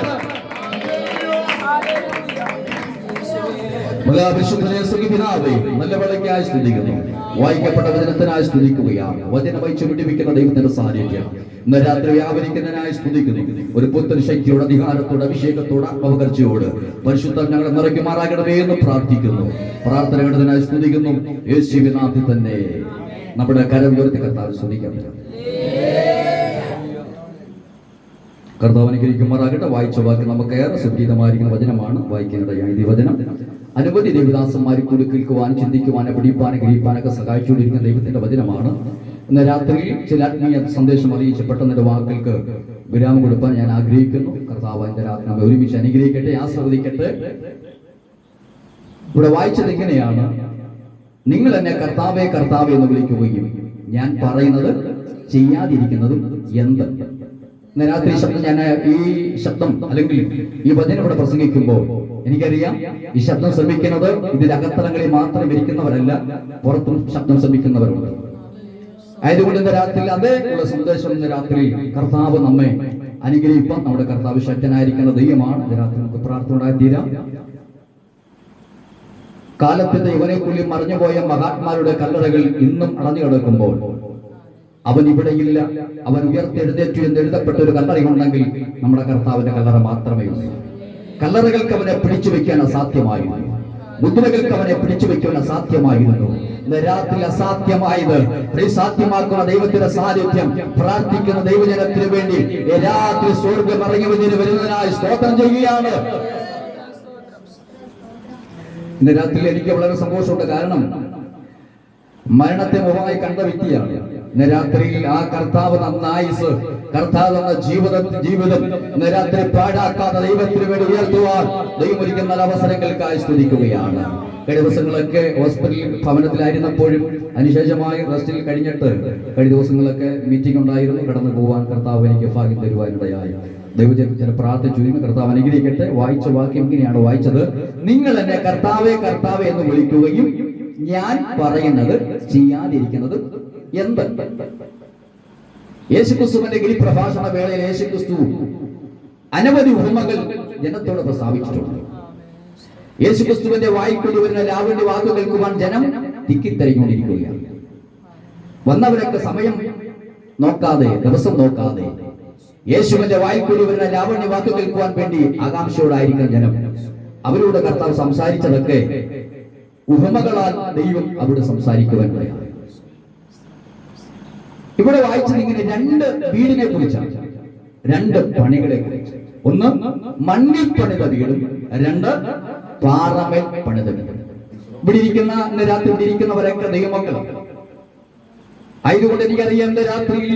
മഹാവിശുദ്ധനെ സുഖിപിതാവേ, നല്ല വിളക്കായി സ്തുതിക്കുന്നു. വായിക്കപ്പെട്ട വചനത്തിനായി സ്തുതിക്കുകയാണ്. വചനം വഹിച്ചു വിടിവിക്കുന്ന ദൈവത്തിന്റെ സാന്നിധ്യം ഇന്ന് രാത്രി വ്യാപരിക്കുന്നതിനായി സ്തുതിക്കുന്നു. ഒരു പുത്തൻ ശക്തിയോട്, അധികാരത്തോട്, അഭിഷേകത്തോട്, ആത്മപകർച്ചയോട് പരിശുദ്ധം ഞങ്ങളെ നിറയ്ക്കുമാറാകണമേ എന്ന് പ്രാർത്ഥിക്കുന്നു. പ്രാർത്ഥന കേട്ടതിനായി സ്തുതിക്കുന്നു. യേശുവിൻ നാമത്തിൽ തന്നെ നമ്മുടെ കരം ഉയർത്തി കർത്താവ് സ്തുതിക്കാം. കർത്താവ് അനുഗ്രഹിക്കുമാറാകട്ടെ. വായിച്ച വാക്ക് നമുക്ക് ഏറെ സുഖീതമായിരിക്കുന്ന വചനമാണ് വായിക്കേണ്ടതായി. ഈ വചനം അനവധി ദേവദാസന്മാരെ കൂടി കേൾക്കുവാൻ, ചിന്തിക്കുവാൻ, പഠിപ്പാൻ, ഗ്രഹിപ്പാനൊക്കെ സഹായിച്ചുകൊണ്ടിരിക്കുന്ന ദൈവത്തിന്റെ വചനമാണ്. ഇന്ന് രാത്രിയിൽ ചില ആത്മീയ സന്ദേശം അറിയിച്ച് പെട്ടെന്ന് വാക്കുകൾക്ക് വിരാമം കൊടുക്കാൻ ഞാൻ ആഗ്രഹിക്കുന്നു. കർത്താവ് എന്റെ രാത്രി നമ്മെ ഒരുമിച്ച് അനുഗ്രഹിക്കട്ടെ, ആസ്വദിക്കട്ടെ. ഇവിടെ വായിച്ചത് ഇങ്ങനെയാണ്: നിങ്ങൾ എന്നെ കർത്താവേ കർത്താവേ എന്ന് വിളിക്കുകയും ഞാൻ പറയുന്നത് ചെയ്യാതിരിക്കുന്നതും എന്ത്? ഇന്ന് രാത്രി ഈ ശബ്ദം അല്ലെങ്കിൽ ഈ വചനം ഇവിടെ പ്രസംഗിക്കുമ്പോൾ എനിക്കറിയാം, ഈ ശബ്ദം ശ്രമിക്കുന്നത് ഇതിന്റെ അകത്തളങ്ങളിൽ മാത്രം ഇരിക്കുന്നവരല്ല, പുറത്തും ശബ്ദം ശ്രമിക്കുന്നവരുണ്ട്. ആയതുകൊണ്ട് ഇന്ന് രാത്രി അതേ ഉള്ള സന്ദേശം ഇന്ന് രാത്രി കർത്താവ് നമ്മെ അനുഗ്രഹിപ്പാൻ നമ്മുടെ കർത്താവ് ശക്തനായിരിക്കുന്ന ദൈവമാണ്. ഇന്ന് രാത്രി നമുക്ക് പ്രാർത്ഥന ഉണ്ടായിത്തീരാം. കാലത്തിന്റെ ഇവനെക്കുള്ളിൽ മറിഞ്ഞുപോയ മഹാത്മാരുടെ കല്ലറകൾ ഇന്നും അടഞ്ഞു കിടക്കുമ്പോൾ അവൻ ഇവിടെയില്ല, അവൻ ഉയർത്തെഴുന്നേറ്റു എന്ന് എഴുതപ്പെട്ട ഒരു കല്ലറയുണ്ടെങ്കിൽ നമ്മുടെ കർത്താവിന്റെ കല്ലറ മാത്രമേ ഉള്ളൂ. കല്ലറകൾക്ക് അവനെ പിടിച്ചു വെക്കാൻ അസാധ്യമായിരുന്നു, മുദ്രകൾക്ക് അവനെ പിടിച്ചു വെക്കാൻ അസാധ്യമായിരുന്നു. ഇന്ന് രാത്രി അസാധ്യമായത് സാധ്യമാക്കുന്ന ദൈവത്തിന്റെ സാന്നിധ്യം പ്രാർത്ഥിക്കുന്ന ദൈവജനത്തിന് വേണ്ടി രാത്രി സ്വർഗ്ഗം ഇറങ്ങി വരുന്നതിനായി സ്തോത്രം ചെയ്യുകയാണ്. ഇന്ന് രാത്രി എനിക്ക് വളരെ സന്തോഷമുണ്ട്. കാരണം മരണത്തെ മുഖമായി കണ്ട വ്യക്തിയാണ്. ഇന്ന് രാത്രിയിൽ ആ കർത്താവ് തന്ന ആയുസ്, കർത്താവ് തന്ന ജീവിതം ഇന്ന് രാത്രി പാഴാക്കാത്ത ദൈവത്തിന് വേണ്ടി ഉയർത്തുവാൻ ദൈവം ഒരുക്കുന്ന അവസരങ്ങൾക്കായി സ്തുതിക്കുകയാണ്. കഴിഞ്ഞ ദിവസങ്ങളൊക്കെ ഹോസ്പിറ്റലിൽ ഭവനത്തിലായിരുന്നപ്പോഴും അതിനുശേഷമായി റെസ്റ്റിൽ കഴിഞ്ഞിട്ട് കഴിഞ്ഞ ദിവസങ്ങളൊക്കെ മീറ്റിംഗ് ഉണ്ടായിരുന്നു. കടന്നു പോകാൻ കർത്താവ് എനിക്ക് ഭാഗ്യം തരുവാനിടയായി. ദൈവജനത്തിന് പ്രാർത്ഥിച്ചു. കർത്താവ് അനുഗ്രഹിക്കട്ടെ. വായിച്ച വാക്യം ഇങ്ങനെയാണ് വായിച്ചത്: നിങ്ങൾ എന്നെ കർത്താവേ കർത്താവേ എന്ന് വിളിക്കുകയും ഞാൻ പറയുന്നത് ചെയ്യാതിരിക്കുന്നത് എന്ത്? യേശുക്രിസ്തുവിന്റെ ഗിരിപ്രഭാഷണ വേളയിൽ യേശുക്രിസ്തു അനവധി ഉപമകൾ ജനത്തോട് പ്രസ്താവിച്ചിട്ടുണ്ട്. യേശുക്രിസ്തുവിന്റെ വായിക്കൊണ്ട് വരുന്ന ലാവണ്യ വാക്ക് കേൾക്കുവാൻ ജനം തിക്കിത്തിരഞ്ഞുകൊണ്ടിരിക്കുകയാണ്. വന്നവരൊക്കെ സമയം നോക്കാതെ, ദിവസം നോക്കാതെ യേശുവിന്റെ വായിക്കൊണ്ട് വരുന്ന ലാവണ്യ വാക്ക് കേൾക്കുവാൻ വേണ്ടി ആകാംക്ഷയോടായിരിക്കുന്ന ജനം. അവരോട് കർത്താവ് സംസാരിച്ചതൊക്കെ ഉപമകളാൽ ദൈവം അവിടെ സംസാരിക്കുവാനിടയാണ്. ഇവിടെ വായിച്ചത് ഇങ്ങനെ രണ്ട് വീടിനെ കുറിച്ചാണ്, രണ്ട് പണികളെ കുറിച്ച്. ഒന്ന് മണ്ണിൽ പണിത വീടും, രണ്ട് പാറമേൽ പണിത വീടും. ഇവിടെ ഇരിക്കുന്ന ഇന്ന് രാത്രി ഇവിടെ ഇരിക്കുന്നവരൊക്കെ ദൈവമക്കളാണ്. ആയതുകൊണ്ട് എനിക്കറിയാം, ഇന്ന് രാത്രിയിൽ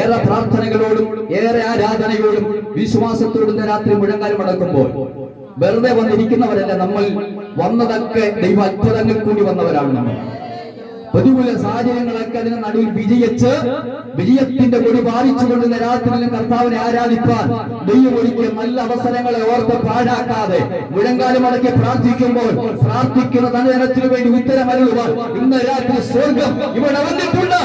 ഏറെ പ്രാർത്ഥനകളോടും ഏറെ ആരാധനയോടും വിശ്വാസത്തോടും ഇന്ന് രാത്രി മുഴങ്കാൽ മടക്കുമ്പോൾ വെറുതെ വന്നിരിക്കുന്നവരല്ല. നമ്മൾ വന്നതൊക്കെ ദൈവ അത്ഭുതങ്ങൾ കൂടി വന്നവരാണ്. നമ്മൾ പ്രതികൂല സാഹചര്യങ്ങളൊക്കെ അതിന് നടുവിൽ വിജയിച്ച് വിജയത്തിന്റെ കൊടി പാലിച്ചുകൊണ്ട് രാത്രിയിലും കർത്താവിനെ ആരാധിപ്പാൻ ദൈവം ഒരുക്കിയ നല്ല അവസരങ്ങളെ ഓർത്ത് പാഴാക്കാതെ മുഴങ്കാലം മടക്കി പ്രാർത്ഥിക്കുമ്പോൾ പ്രാർത്ഥിക്കുന്ന തന്റെ ജനത്തിനു വേണ്ടി ഉത്തരമരുളുവാൻ ഇന്ന് രാത്രി സ്വർഗം ഇവിടെ വന്നിട്ടുണ്ട്.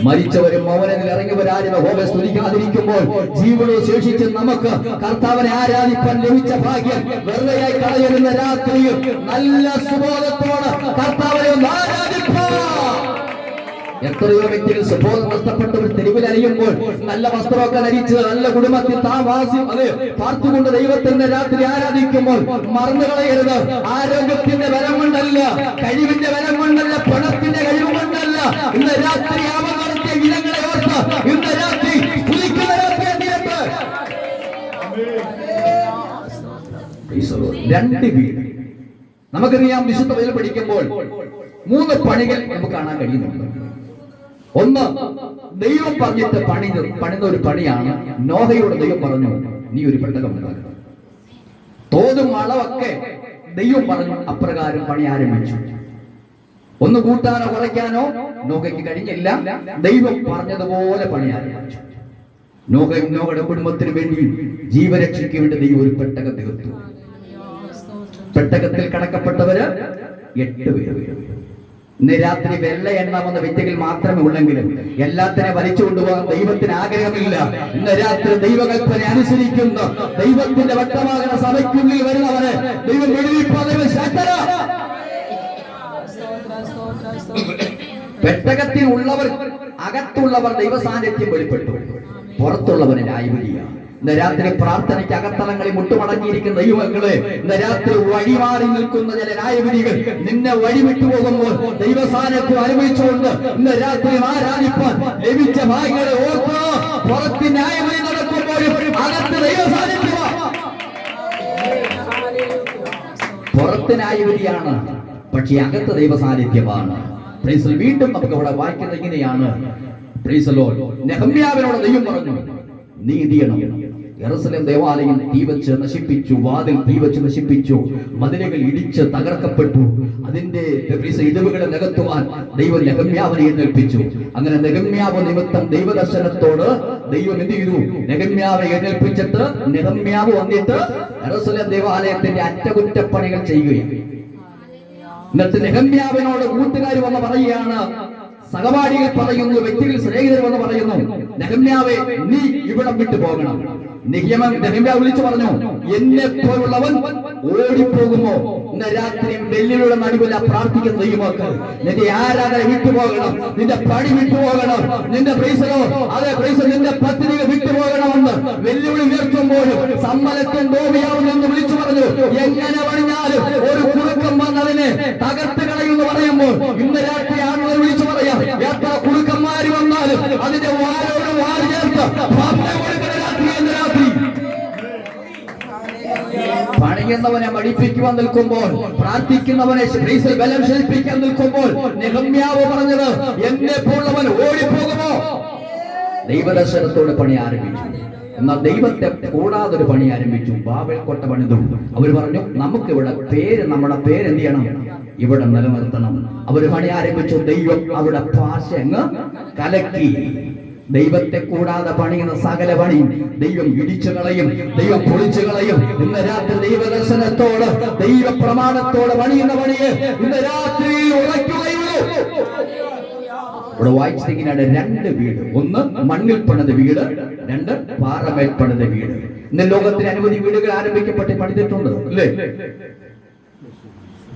മരിച്ചവരും മൗനത്തിൽ ഇറങ്ങിയവരാരും യഹോവയെ സ്തുതിക്കാതിരിക്കുമ്പോൾ ജീവനോ ശേഷിച്ച് നമുക്ക് കർത്താവിനെ ആരാധിപ്പാൻ ലഭിച്ച ഭാഗ്യം വെറുതെയായി കളയുന്ന രാത്രിയിൽ നല്ല സുബോധത്തോടെ കർത്താവിനെ ആരാധിപ്പാൻ. എത്രയോ വ്യക്തികൾ സുബോധം നഷ്ടപ്പെട്ടവർ തെരുവിൽ അറിയുമ്പോൾ നല്ല വസ്ത്രമൊക്കെ ധരിച്ച് നല്ല കുടുംബത്തിൽ താമസം അത് പാർത്തുകൊണ്ട് ദൈവത്തിന്റെ രാത്രി ആരാധിക്കുമ്പോൾ മറന്നു കളയരുത്. ആരോഗ്യത്തിന്റെ ബലം കൊണ്ടല്ല, കഴിവിന്റെ ബലം കൊണ്ടല്ല, പണത്തിന്റെ കഴിവ് കൊണ്ടല്ല, ഇന്ന് രാത്രി അവൻ നടത്തിയ ഇനങ്ങളെ ഓർത്ത് ഇന്ന് രാത്രി കുളിക്കുന്ന രാത്രി എന്തിനത്ത് രണ്ട് വീട്. നമുക്കറിയാം, വിശുദ്ധ ബൈബിൾ പഠിക്കുമ്പോൾ 3 പണികൾ നമുക്ക് കാണാൻ കഴിയുന്നുണ്ട്. ഒന്ന്, ദൈവം പറഞ്ഞിട്ട് പണിത ഒരു പണിയാണ്. നോഹയോട് ദൈവം പറഞ്ഞു, നീ ഒരു പെട്ടകം ഉണ്ടാക്കണം. തോതും അളവൊക്കെ ദൈവം പറഞ്ഞു, അപ്രകാരം പണി ആരംഭിച്ചു. ഒന്ന് കൂട്ടാനോ കുറയ്ക്കാനോ നോഹയ്ക്ക് കഴിഞ്ഞില്ല. ദൈവം പറഞ്ഞതുപോലെ പണി ആരംഭിച്ചു. നോഹയും നോഹയുടെ കുടുംബത്തിന് വേണ്ടി ജീവരക്ഷയ്ക്ക് വേണ്ടി ദൈവം ഒരു പെട്ടകം തീർത്തു. പെട്ടകത്തിൽ കടക്കപ്പെട്ടവര് 8 പേര്. ഇന്ന് രാത്രി വെള്ള എണ്ണാവുന്ന വ്യക്തികൾ മാത്രമേ ഉള്ളെങ്കിലും എല്ലാത്തിനെ വലിച്ചു കൊണ്ടുപോകാൻ ദൈവത്തിന് ആഗ്രഹമില്ല. ഇന്ന് രാത്രി ദൈവകൽപ്പന അനുസരിക്കുന്ന ദൈവത്തിന്റെ വ്യക്തമാകുന്ന സഭയ്ക്കുള്ളിൽ വരുന്നവരെ ദൈവം പെട്ടകത്തിൽ ഉള്ളവർ അകത്തുള്ളവർ ദൈവസാന്നിധ്യം വെളിപ്പെട്ടു, പുറത്തുള്ളവന് ന്യായവിധിയാണ്. ഇന്ന് രാത്രി പ്രാർത്ഥനയ്ക്ക് അകത്തളങ്ങളിൽ മുട്ടുമടങ്ങിയിരിക്കുന്ന ദൈവമക്കളെ, ഇന്ന് രാത്രി വഴിമാറി നിൽക്കുന്ന ചില ന്യായവിധികൾ നിന്നെ വഴിവിട്ടു പോകുമ്പോൾ ദൈവസാന്നിധ്യം അനുഭവിച്ചുകൊണ്ട് ഇന്ന് രാത്രി ആരാധിപ്പാൻ ലഭിച്ച ഭാഗ്യങ്ങളെ ഓർത്ത് പുറത്ത് ന്യായവിധി നടക്കുമ്പോഴും അകത്ത് ദൈവസാന്നിധ്യമാണ്. പുറത്ത് ന്യായവിധിയാണ്, പക്ഷേ അകത്ത് ദൈവസാന്നിധ്യമാണ്. വീണ്ടും നമുക്ക് ഇവിടെ വായിക്കുന്നത് ഇങ്ങനെയാണ്. നെഹമ്യാവിനോട് ദൈവം പറഞ്ഞു, നീ എന്ത് ചെയ്യണം? യെരൂശലേം ദേവാലയം തീവച്ച് നശിപ്പിച്ചു, വാതിൽ തീവച്ച് നശിപ്പിച്ചു, മതിലുകൾ ഇടിച്ച് തകർക്കപ്പെട്ടു. അതിന്റെ ഇടിവുകളെ നികത്തുവാൻ ദൈവം നെഹമ്യാവിനെ എഴുന്നേൽപ്പിച്ചു. അങ്ങനെ നെഹമ്യാവ് നിമിത്തം ദൈവദർശനത്തോട് ദൈവം എന്ത് ചെയ്തു? നെഹമ്യാവെ എഴുന്നേൽപ്പിച്ചിട്ട് നെഹമ്യാവ് വന്നിട്ട് യെരൂശലേം ദേവാലയത്തിന്റെ അറ്റകുറ്റപ്പണികൾ ചെയ്യുകയാണ്. എന്നിട്ട് നെഹമ്യാവിനോട് കൂട്ടുകാർ വന്ന് പറയുകയാണ്, സഹപാഠികൾ പറയുന്നു, വ്യക്തികൾ സ്നേഹിതർ വന്ന് പറയുന്നു, നെഹമ്യാവെ നീ ഇവിടം വിട്ടു പോകണം. നെഹമ്യാവ് വിളിച്ചു പറഞ്ഞു, എന്നെ പോലുള്ളവൻ ഓടിപ്പോകുമോ? ഇന്ന് രാത്രി വെല്ലുവിളിയുടെ നടുവില പ്രാർത്ഥിക്കുന്ന ദൈവമക്കൾ, നിന്റെ ആരാധന വിട്ടുപോകണം, നിന്റെ പണി വിട്ടുപോകണം, നിന്റെ പ്രൈസലോ അതെ പ്രൈസൽ നിന്റെ പത്രിക വിട്ടുപോകണമെന്ന് വെല്ലുവിളി ഉയർത്തുമ്പോഴും സമ്മതത്തും ഗോപിയാവുമെന്ന് വിളിച്ചു പറഞ്ഞു. എങ്ങനെ പണിഞ്ഞാലും ഒരു കുറുക്കം വന്നതിനെ തകർത്ത് കളയുമെന്ന് പറയുമ്പോൾ ഇന്ന് രാത്രി ആളുകൾ വിളിച്ചു പറയാം, എത്ര കുറുക്കന്മാര് വന്നാലും അതിന്റെ വാരോട് വാരി ചേർത്ത് പണിയുന്നവനെ മടിപ്പിക്കുവാൻ നിൽക്കുമ്പോൾ, പ്രാർത്ഥിക്കുന്നവനെ ബലം ക്ഷയിപ്പിക്കാൻ നിൽക്കുമ്പോൾ നെഹമ്യാവ് പറഞ്ഞത്, എന്നെ പോലുള്ളവൻ ഓടിപ്പോകുമോ? ദൈവദർശനത്തോട് പണി ആരംഭിച്ചു. എന്നാൽ ദൈവത്തെ കൂടാതെ ഒരു പണി ആരംഭിച്ചു. ബാബേൽ കോട്ട പണിതു. അവർ പറഞ്ഞു, നമുക്കിവിടെ നമ്മുടെ പേര് എന്ത് ചെയ്യണം? ഇവിടെ നിലനിർത്തണം. അവർ പണി ആരംഭിച്ചു. ദൈവം അവിടെ ഭാഷ അങ്ങ് കലക്കി. ദൈവത്തെ കൂടാതെ പണിയുന്ന സകല പണിയും ദൈവം ഇടിച്ചു കളയും, ദൈവം പൊളിച്ചു കളയും. ഇന്ന് രാത്രി ദൈവദർശനത്തോട് ദൈവ പ്രമാണത്തോട് പണിയുന്ന പണിയെ ഇന്ന് രാത്രി ഉറയ്ക്കുകയുള്ളൂ. ഇവിടെ വായിച്ചിരിക്കുന്നതാണ് 2 വീട്. ഒന്ന് മണ്ണിൽ പണിത വീട്, 2 പാറമേൽ പണിത വീട്. ഇന്ന് ലോകത്തിന് അനവധി വീടുകൾ ആരംഭിക്കപ്പെട്ട് പണിതിട്ടുണ്ട്, അല്ലേ?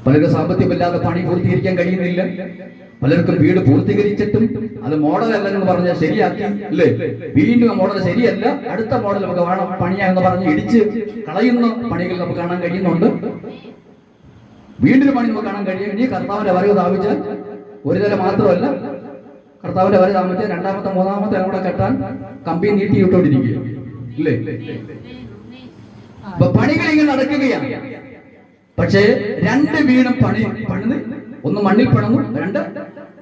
പലർക്കും സാമ്പത്തികമില്ലാതെ പണി പൂർത്തീകരിക്കാൻ കഴിയുന്നില്ല. പലർക്കും വീട് പൂർത്തീകരിച്ചിട്ടും അത് മോഡലല്ലെന്ന് പറഞ്ഞാൽ ശരിയാക്കി, അല്ലേ? വീണ്ടും മോഡൽ ശരിയല്ല, അടുത്ത മോഡൽ നമുക്ക് വേണം പണിയാന്ന് പറഞ്ഞ് ഇടിച്ച് കളയുന്ന പണികൾ നമുക്ക് കാണാൻ കഴിയുന്നുണ്ട്. വീണ്ടും പണി നമുക്ക് കാണാൻ കഴിയും. ഇനി കർത്താവിന്റെ വരവ് സ്ഥാപിച്ചാൽ ഒരു നില മാത്രമല്ല, കർത്താവിന്റെ വരെ താമസിച്ച് രണ്ടാമത്തെ മൂന്നാമത്തെ കൂടെ കെട്ടാൻ കമ്പി നീട്ടി ഇട്ടോണ്ടിരിക്കുക ഇല്ലേ? അപ്പൊ പണികൾ ഇങ്ങനെ നടക്കുകയാണ്. പക്ഷേ രണ്ട് വീടും പണിത്, ഒന്ന് മണ്ണിൽ പണിതു, രണ്ട്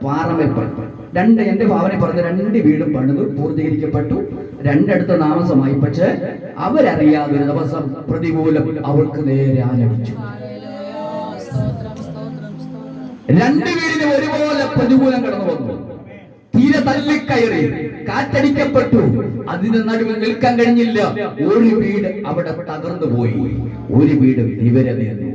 പാറമേൽ പണിതു. രണ്ട് എന്റെ ഭാവന പറഞ്ഞ രണ്ട് വീടും പണിത് പൂർത്തീകരിക്കപ്പെട്ടു, രണ്ടടുത്ത് താമസമായി. പക്ഷെ അവരറിയാതെ ഒരു ദിവസം പ്രതികൂലം അവൾക്ക് നേരെ ആലപിച്ചു. രണ്ട് വീടിന് ഒരുപോലെ പ്രതികൂലം കടന്നു വന്നു. തീരെ തല്ലിക്കയറി, കാറ്റടിക്കപ്പെട്ടു, അതിന് നടുവിൽ നിൽക്കാൻ കഴിഞ്ഞില്ല. ഒരു വീട് അവിടെ തകർന്നു പോയി, ഒരു വീട് ഇവരെ നേർന്നു.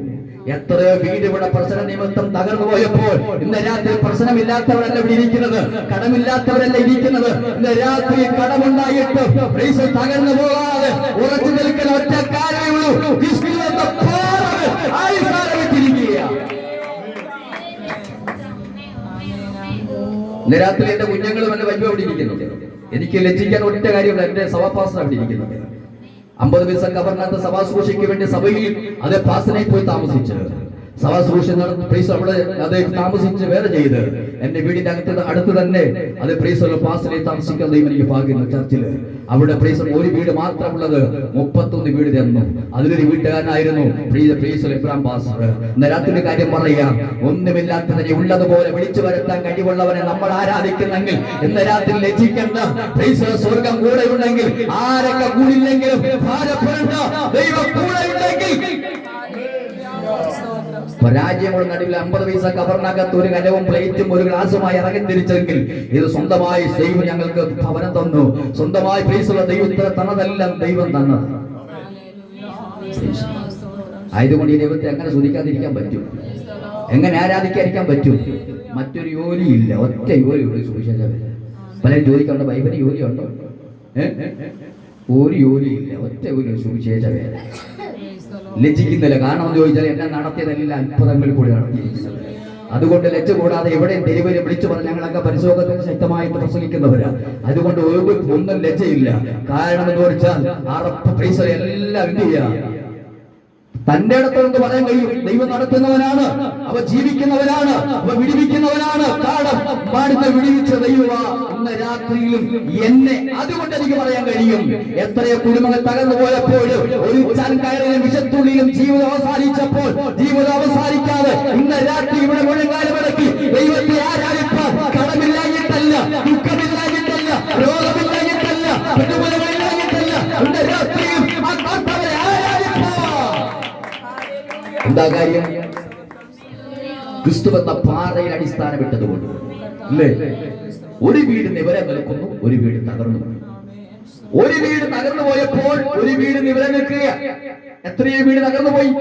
എത്രയോ വീട് ഇവിടെ പ്രശ്ന നിമിത്തം തകർന്നു പോയപ്പോൾ ഇന്ന് രാത്രി പ്രശ്നമില്ലാത്തവരല്ല ഇവിടെ ഇരിക്കുന്നത്, കടമില്ലാത്തവരല്ല ഇരിക്കുന്നത്. ഇന്ന് രാത്രി കടമുണ്ടായിട്ട് പൈസ തകർന്നു പോകാതെ ഉറച്ചു നിൽക്കുന്ന ഒറ്റ കാര്യമേ ഉള്ളൂ. ഇന്ന് രാത്രി എന്റെ കുഞ്ഞുങ്ങളും എന്റെ വലിയ അവിടെ ഇരിക്കുന്നുണ്ട്. എനിക്ക് ലജ്ജിക്കാൻ ഒറ്റ കാര്യമില്ല, എന്റെ സഭാപാസ്റ്റർ അവിടെ ഇരിക്കുന്നത്. 50 ദിവസം കബറിനകത്ത് സഭാശുശ്രൂഷയ്ക്ക് വേണ്ടി സഭയിൽ അതേ പാസ്റ്ററിനെ പോയി താമസിച്ച് സഭാശുശ്രൂഷ നടത്തി പ്രീസ് അവിടെ അതേ താമസിച്ച് വേറെ ചെയ്ത് എന്റെ വീടിന്റെ അടുത്ത് തന്നെ അതേ പ്രീസുള്ള പാസ്റ്ററിനെ താമസിക്കുന്നതും എനിക്ക് ഭാഗ്യം. ചർച്ചില് അവിടെ പ്രീസ് ഒരു വീട് മാത്രമുള്ളത് 31 വീട് തന്നു. അതിലൊരു വീട്ടുകാരനായിരുന്നു എബ്രാം പാസ്റ്റർ. ഇന്ന് രാത്രി കാര്യം പറയാം, ഒന്നുമില്ലാത്തതിനെ ഉള്ളതുപോലെ വിളിച്ചു വരുത്താൻ കഴിവുള്ളവനെ നമ്മൾ ആരാധിക്കുന്നെങ്കിൽ ഇന്ന് രാത്രി ലജ്ജിക്കേണ്ട. സ്വർഗം കൂടെ ഉണ്ടെങ്കിൽ ആരൊക്കെ കൂടില്ലെങ്കിലും ഭാരപ്പെടേണ്ട, ദൈവം കൂടെ ഉണ്ടെങ്കിൽ. പരാജയങ്ങളുടെ നടുവിൽ 50 പൈസ കബറിനകത്ത് ഒരു കലവും പ്ലേറ്റും ഒരു ഗ്ലാസുമായി ഇറങ്ങി തിരിച്ചെങ്കിൽ ഇത് സ്വന്തമായി ദൈവം ഞങ്ങൾക്ക് ഭവനം തന്നു. സ്വന്തമായി പൈസയുള്ള ദൈവത്തിന് തന്നതെല്ലാം ദൈവം തന്നത്. ആയതുകൊണ്ട് ഈ ദൈവത്തെ എങ്ങനെ സ്തുതിക്കാതിരിക്കാൻ പറ്റും? എങ്ങനെ ആരാധിക്കാതിരിക്കാൻ പറ്റും? മറ്റൊരു ജോലിയില്ല, ഒറ്റ ജോലിയുള്ളൂ സുവിശേഷം. പലരും ചോദിക്കാറുണ്ട് ബൈബിളിന് ജോലിയുണ്ടോ? ഒരു ജോലിയില്ല, ഒറ്റ ജോലി സുവിശേഷ വേല. ലജ്ജിക്കുന്നില്ല. കാരണം ചോദിച്ചാൽ എന്നെ നടത്തിയതെല്ലാം അത്ഭുതങ്ങളിൽ കൂടി നടത്തിയിരിക്കുന്നത്. അതുകൊണ്ട് ലജ്ജ കൂടാതെ എവിടെയും തെരുവിൽ വിളിച്ചു പറഞ്ഞ് ഞങ്ങളൊക്കെ പരിശോധനത്തിന് ശക്തമായിട്ട് പ്രസംഗിക്കുന്നവരാ. അതുകൊണ്ട് ഒന്നും ലജ്ജയില്ല. കാരണം എന്ന് ചോദിച്ചാൽ പൈസ എല്ലാം എന്ത് ചെയ്യാ? തന്റെ അടുത്തെന്ന് പറയാൻ കഴിയും. ദൈവം നടത്തുന്നവനാണ്, അവ ജീവിക്കുന്നവനാണ്, അവ വിടിവിക്കുന്നവനാണ്. കാലം പാടുന്ന വിടിവിച്ച ദൈവ ഇന്ന് രാത്രിയിലും എന്നെ. അതുകൊണ്ട് എനിക്ക് പറയാൻ കഴിയും, എത്രയോ കുടുംബങ്ങൾ തകർന്നു പോയപ്പോഴും ഒരു ചാൻകയറിലും വിഷത്തുള്ളിലും ജീവിതം അവസാനിച്ചപ്പോൾ ജീവിതം അവസാനിക്കാതെ ഇന്ന് രാത്രി ഇവിടെ മുഴങ്കാലമടക്കി ദൈവത്തെ ആരാധിപ്പാൻ കടമില്ലാഞ്ഞിട്ടല്ല, ദുഃഖമില്ലാഞ്ഞിട്ടല്ല, രോഗമില്ലാഞ്ഞിട്ടല്ല, പ്രതികൂലമില്ലാഞ്ഞിട്ടല്ല, ഇന്ന് രാത്രിയും ആ കർത്താവിനെ ആരാധിപ്പാൻ. എന്താ കാര്യം? ക്രിസ്തു എന്ന പാറയിൽ അടിസ്ഥാനമിട്ടതുകൊണ്ട് അല്ലേ? ഒരു വീട് നിവരെ നിൽക്കുന്നു, ഒരു വീട് തകർന്നു. ഒരു വീട് തകർന്നു പോയപ്പോൾ ഒരു വീട് നിവരെ നിൽക്കുക. എത്രയോ വീട് തകർന്നു പോയി.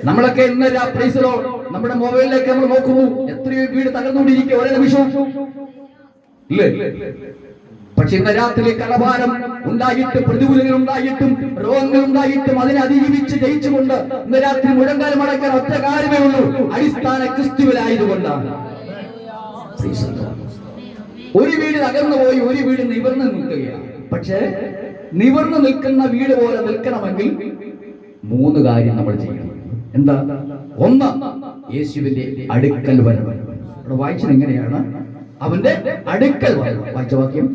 നമ്മളൊക്കെ ഇന്ന് പ്രൈസിലോ നമ്മുടെ മൊബൈലിലേക്ക് നമ്മൾ നോക്കുന്നു, എത്രയോ വീട് തകർന്നുകൊണ്ടിരിക്കുക ഒരേ നിമിഷം. പക്ഷെ ഇന്ന് രാത്രി കടഭാരം ഉണ്ടായിട്ടും പ്രതികൂലങ്ങൾ ഉണ്ടായിട്ടും രോഗങ്ങൾ ഉണ്ടായിട്ടും അതിനെ അതിജീവിച്ച് ജയിച്ചുകൊണ്ട് ഇന്ന് രാത്രി മുഴങ്കാലം അടക്കാൻ ഒറ്റ കാര്യമേ ഉള്ളൂ, അടിസ്ഥാന ക്രിസ്തുവിലായതുകൊണ്ടാണ്. ഒരു വീട് തകർന്നു പോയി, ഒരു വീട് നിവർന്നു നിൽക്കുകയാണ്. പക്ഷേ നിവർന്നു നിൽക്കുന്ന വീട് പോലെ നിൽക്കണമെങ്കിൽ 3 കാര്യം നമ്മൾ ചെയ്യണം. എന്താ? ഒന്ന്, യേശുവിന്റെ അടുക്കൽ വരണം. ഇവിടെ വായിച്ചത് എങ്ങനെയാണ്? അവന്റെ അടുക്കൽ വരണം. വായിച്ച വാക്യം,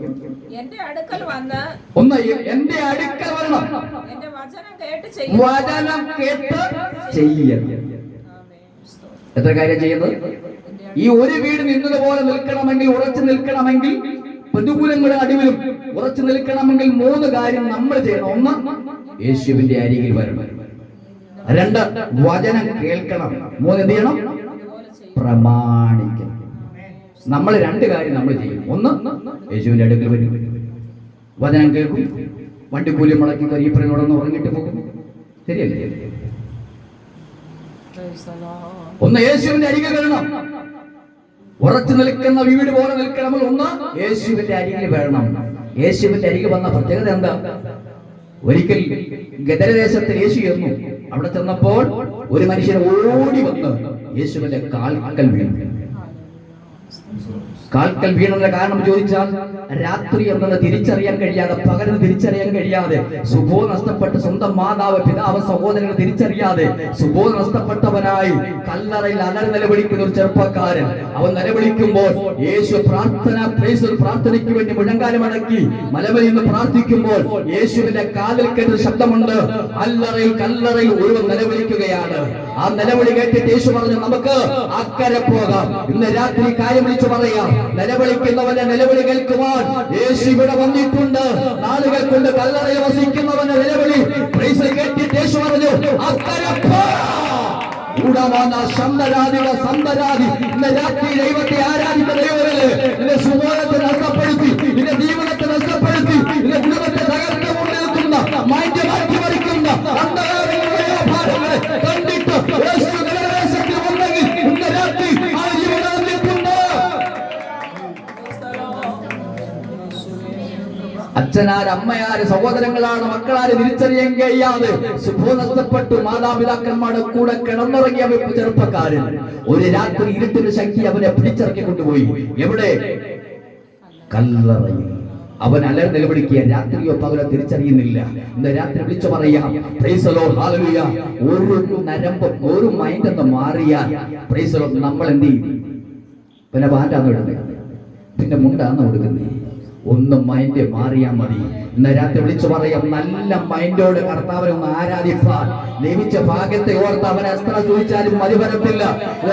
എന്റെ അടുക്കൽ വന്ന് ഒന്ന് എന്റെ അടുക്കൽ വരണം, എന്റെ വചനം കേട്ട് ചെയ്യണം. എത്ര കാര്യം ചെയ്യുന്നത്? ഈ ഒരു വീട് നിന്നതുപോലെ നിൽക്കണമെങ്കിൽ, ഉറച്ചു നിൽക്കണമെങ്കിൽ, പ്രതികൂലങ്ങളുടെ നടുവിലും ഉറച്ചു നിൽക്കണമെങ്കിൽ 3 കാര്യം നമ്മൾ ചെയ്യണം. ഒന്ന്, യേശുവിന്റെ അരികിൽ വരണം. 2, വചനം കേൾക്കണം. 3, എന്ത് ചെയ്യണം? പ്രമാണിക്കണം. നമ്മൾ 2 കാര്യം നമ്മൾ ചെയ്യും. ഒന്ന്, യേശുവിന്റെ അടുക്കൽ വരും, വചനം കേൾക്കും, വണ്ടിക്കൂലി മുടക്കി കരീപ്പറിനോടൊന്ന് ഉറങ്ങിട്ട് പോകും. ശരിയല്ലേ? ഒന്ന്, യേശുവിന്റെ അരികിൽ വരണം. ഉറച്ചു നിൽക്കുന്ന വീട് പോലെ നിൽക്കണമെങ്കിൽ ഒന്ന്, യേശുവിന്റെ അരികിൽ വരണം. യേശുവിന്റെ അരികിൽ വന്ന പ്രത്യേകത എന്താ? ഒരിക്കൽ ഗദരദേശത്തിൽ യേശു ചെന്നു. അവിടെ ചെന്നപ്പോൾ ഒരു മനുഷ്യൻ ഓടി വന്ന് യേശുവിന്റെ കാൽക്കൽ വീണു. കാൽക്കൽ വീണതിന്റെ കാരണം ചോദിച്ചാൽ രാത്രി എന്നത് തിരിച്ചറിയാൻ കഴിയാതെ, പകരം തിരിച്ചറിയാൻ കഴിയാതെ, സുബോധം നഷ്ടപ്പെട്ട് സ്വന്തം മാതാവ്, പിതാവ്, സഹോദരങ്ങൾ തിരിച്ചറിയാതെ സുബോധം നഷ്ടപ്പെട്ടവനായി കല്ലറയിൽ അലറി നിലവിളിക്കുന്ന ഒരു ചെറുപ്പക്കാരൻ. അവൻ നിലവിളിക്കുമ്പോൾ യേശു പ്രാർത്ഥനയ്ക്ക് വേണ്ടി മുഴങ്കാലമടക്കി മലമയിൽ നിന്ന് പ്രാർത്ഥിക്കുമ്പോൾ യേശുവിന്റെ കാതിൽ കേട്ട ശബ്ദമുണ്ട്. കല്ലറയിൽ ഒരുവൻ നിലവിളിക്കുകയാണ്. ആ നിലവിളി കേട്ടിട്ട് യേശു പറഞ്ഞു, നമുക്ക് അക്കരെ പോകാം. ഇന്ന് രാത്രി കാര്യം വിളിച്ചു പറയാം. നിലവിളിക്കുന്നവന്റെ നിലവിളി കേൾക്കുവാൻ യേശു ഇവിടെ വന്നിട്ടുണ്ട്. നാളുകൾ കൊണ്ട് കല്ലറയിൽ വസിക്കുന്നവന്റെ നിലവിളി കേട്ടിട്ട് യേശു പറഞ്ഞു, അക്കരെ സന്തരാധി. ഇന്ന് രാത്രി ദൈവത്തെ ആരാധിക്കുന്ന ദൈവമല്ലേ, നിന്റെ സുബോധത്തെ നഷ്ടപ്പെടുത്തി, നിന്റെ ജീവിതത്തെ നഷ്ടപ്പെടുത്തി, നിന്റെ കുടുംബത്തെ തകർത്ത് കൊണ്ടിരിക്കുന്ന, മാറ്റി മറിക്കുന്ന ഭാരങ്ങളെ കണ്ടിട്ട് യേശു ദേശത്തിൽ വന്നെങ്കിൽ ഇന്ന് രാത്രി ആ ജീവിതം നിൽക്കുന്നു. അച്ഛനാര്, അമ്മയാര്, സഹോദരങ്ങളാണ്, മക്കളാര് തിരിച്ചറിയാൻ കഴിയാതെ സുബോധം നഷ്ടപ്പെട്ടു മാതാപിതാക്കന്മാരുടെ കൂടെ കിടന്നുറങ്ങിയ ചെറുപ്പക്കാരൻ ഒരു രാത്രി ഇരുട്ടിന്റെ ശക്തി അവനെ പിടിച്ചിറക്കി കൊണ്ടുപോയി. എവിടെ? കല്ലറയിൽ. അവൻ അലറി നിലവിളിക്കുക. രാത്രിയോ പകലോ തിരിച്ചറിയുന്നില്ല. ഇന്ന് രാത്രി വിളിച്ചു പറയാം, പ്രൈസ് ദി ലോർഡ്, ഹല്ലേലൂയ. ഒരു നരമ്പും ഒരു മൈൻഡ് എന്ന് മാറിയാൽ പ്രൈസ് ദി ലോർഡ് നമ്മൾ എന്ത് ചെയ്യും? പിന്നെ പാൻറ്റാന്ന് ഇടുന്നത്, പിന്നെ മുണ്ടാന്ന് കൊടുക്കുന്നത്. ഒന്ന് മൈൻഡ് മാറിയാൽ മതി. ഇന്ന് രാത്രി വിളിച്ചു പറയാം, നല്ല മൈൻഡോട് കർത്താവിനെ ഒന്ന് ആരാധിപ്പാൻ ലഭിച്ച ഭാഗ്യത്തെ ഓർത്ത് അവൻ എത്ര ചോദിച്ചാലും മതി വരത്തില്ല.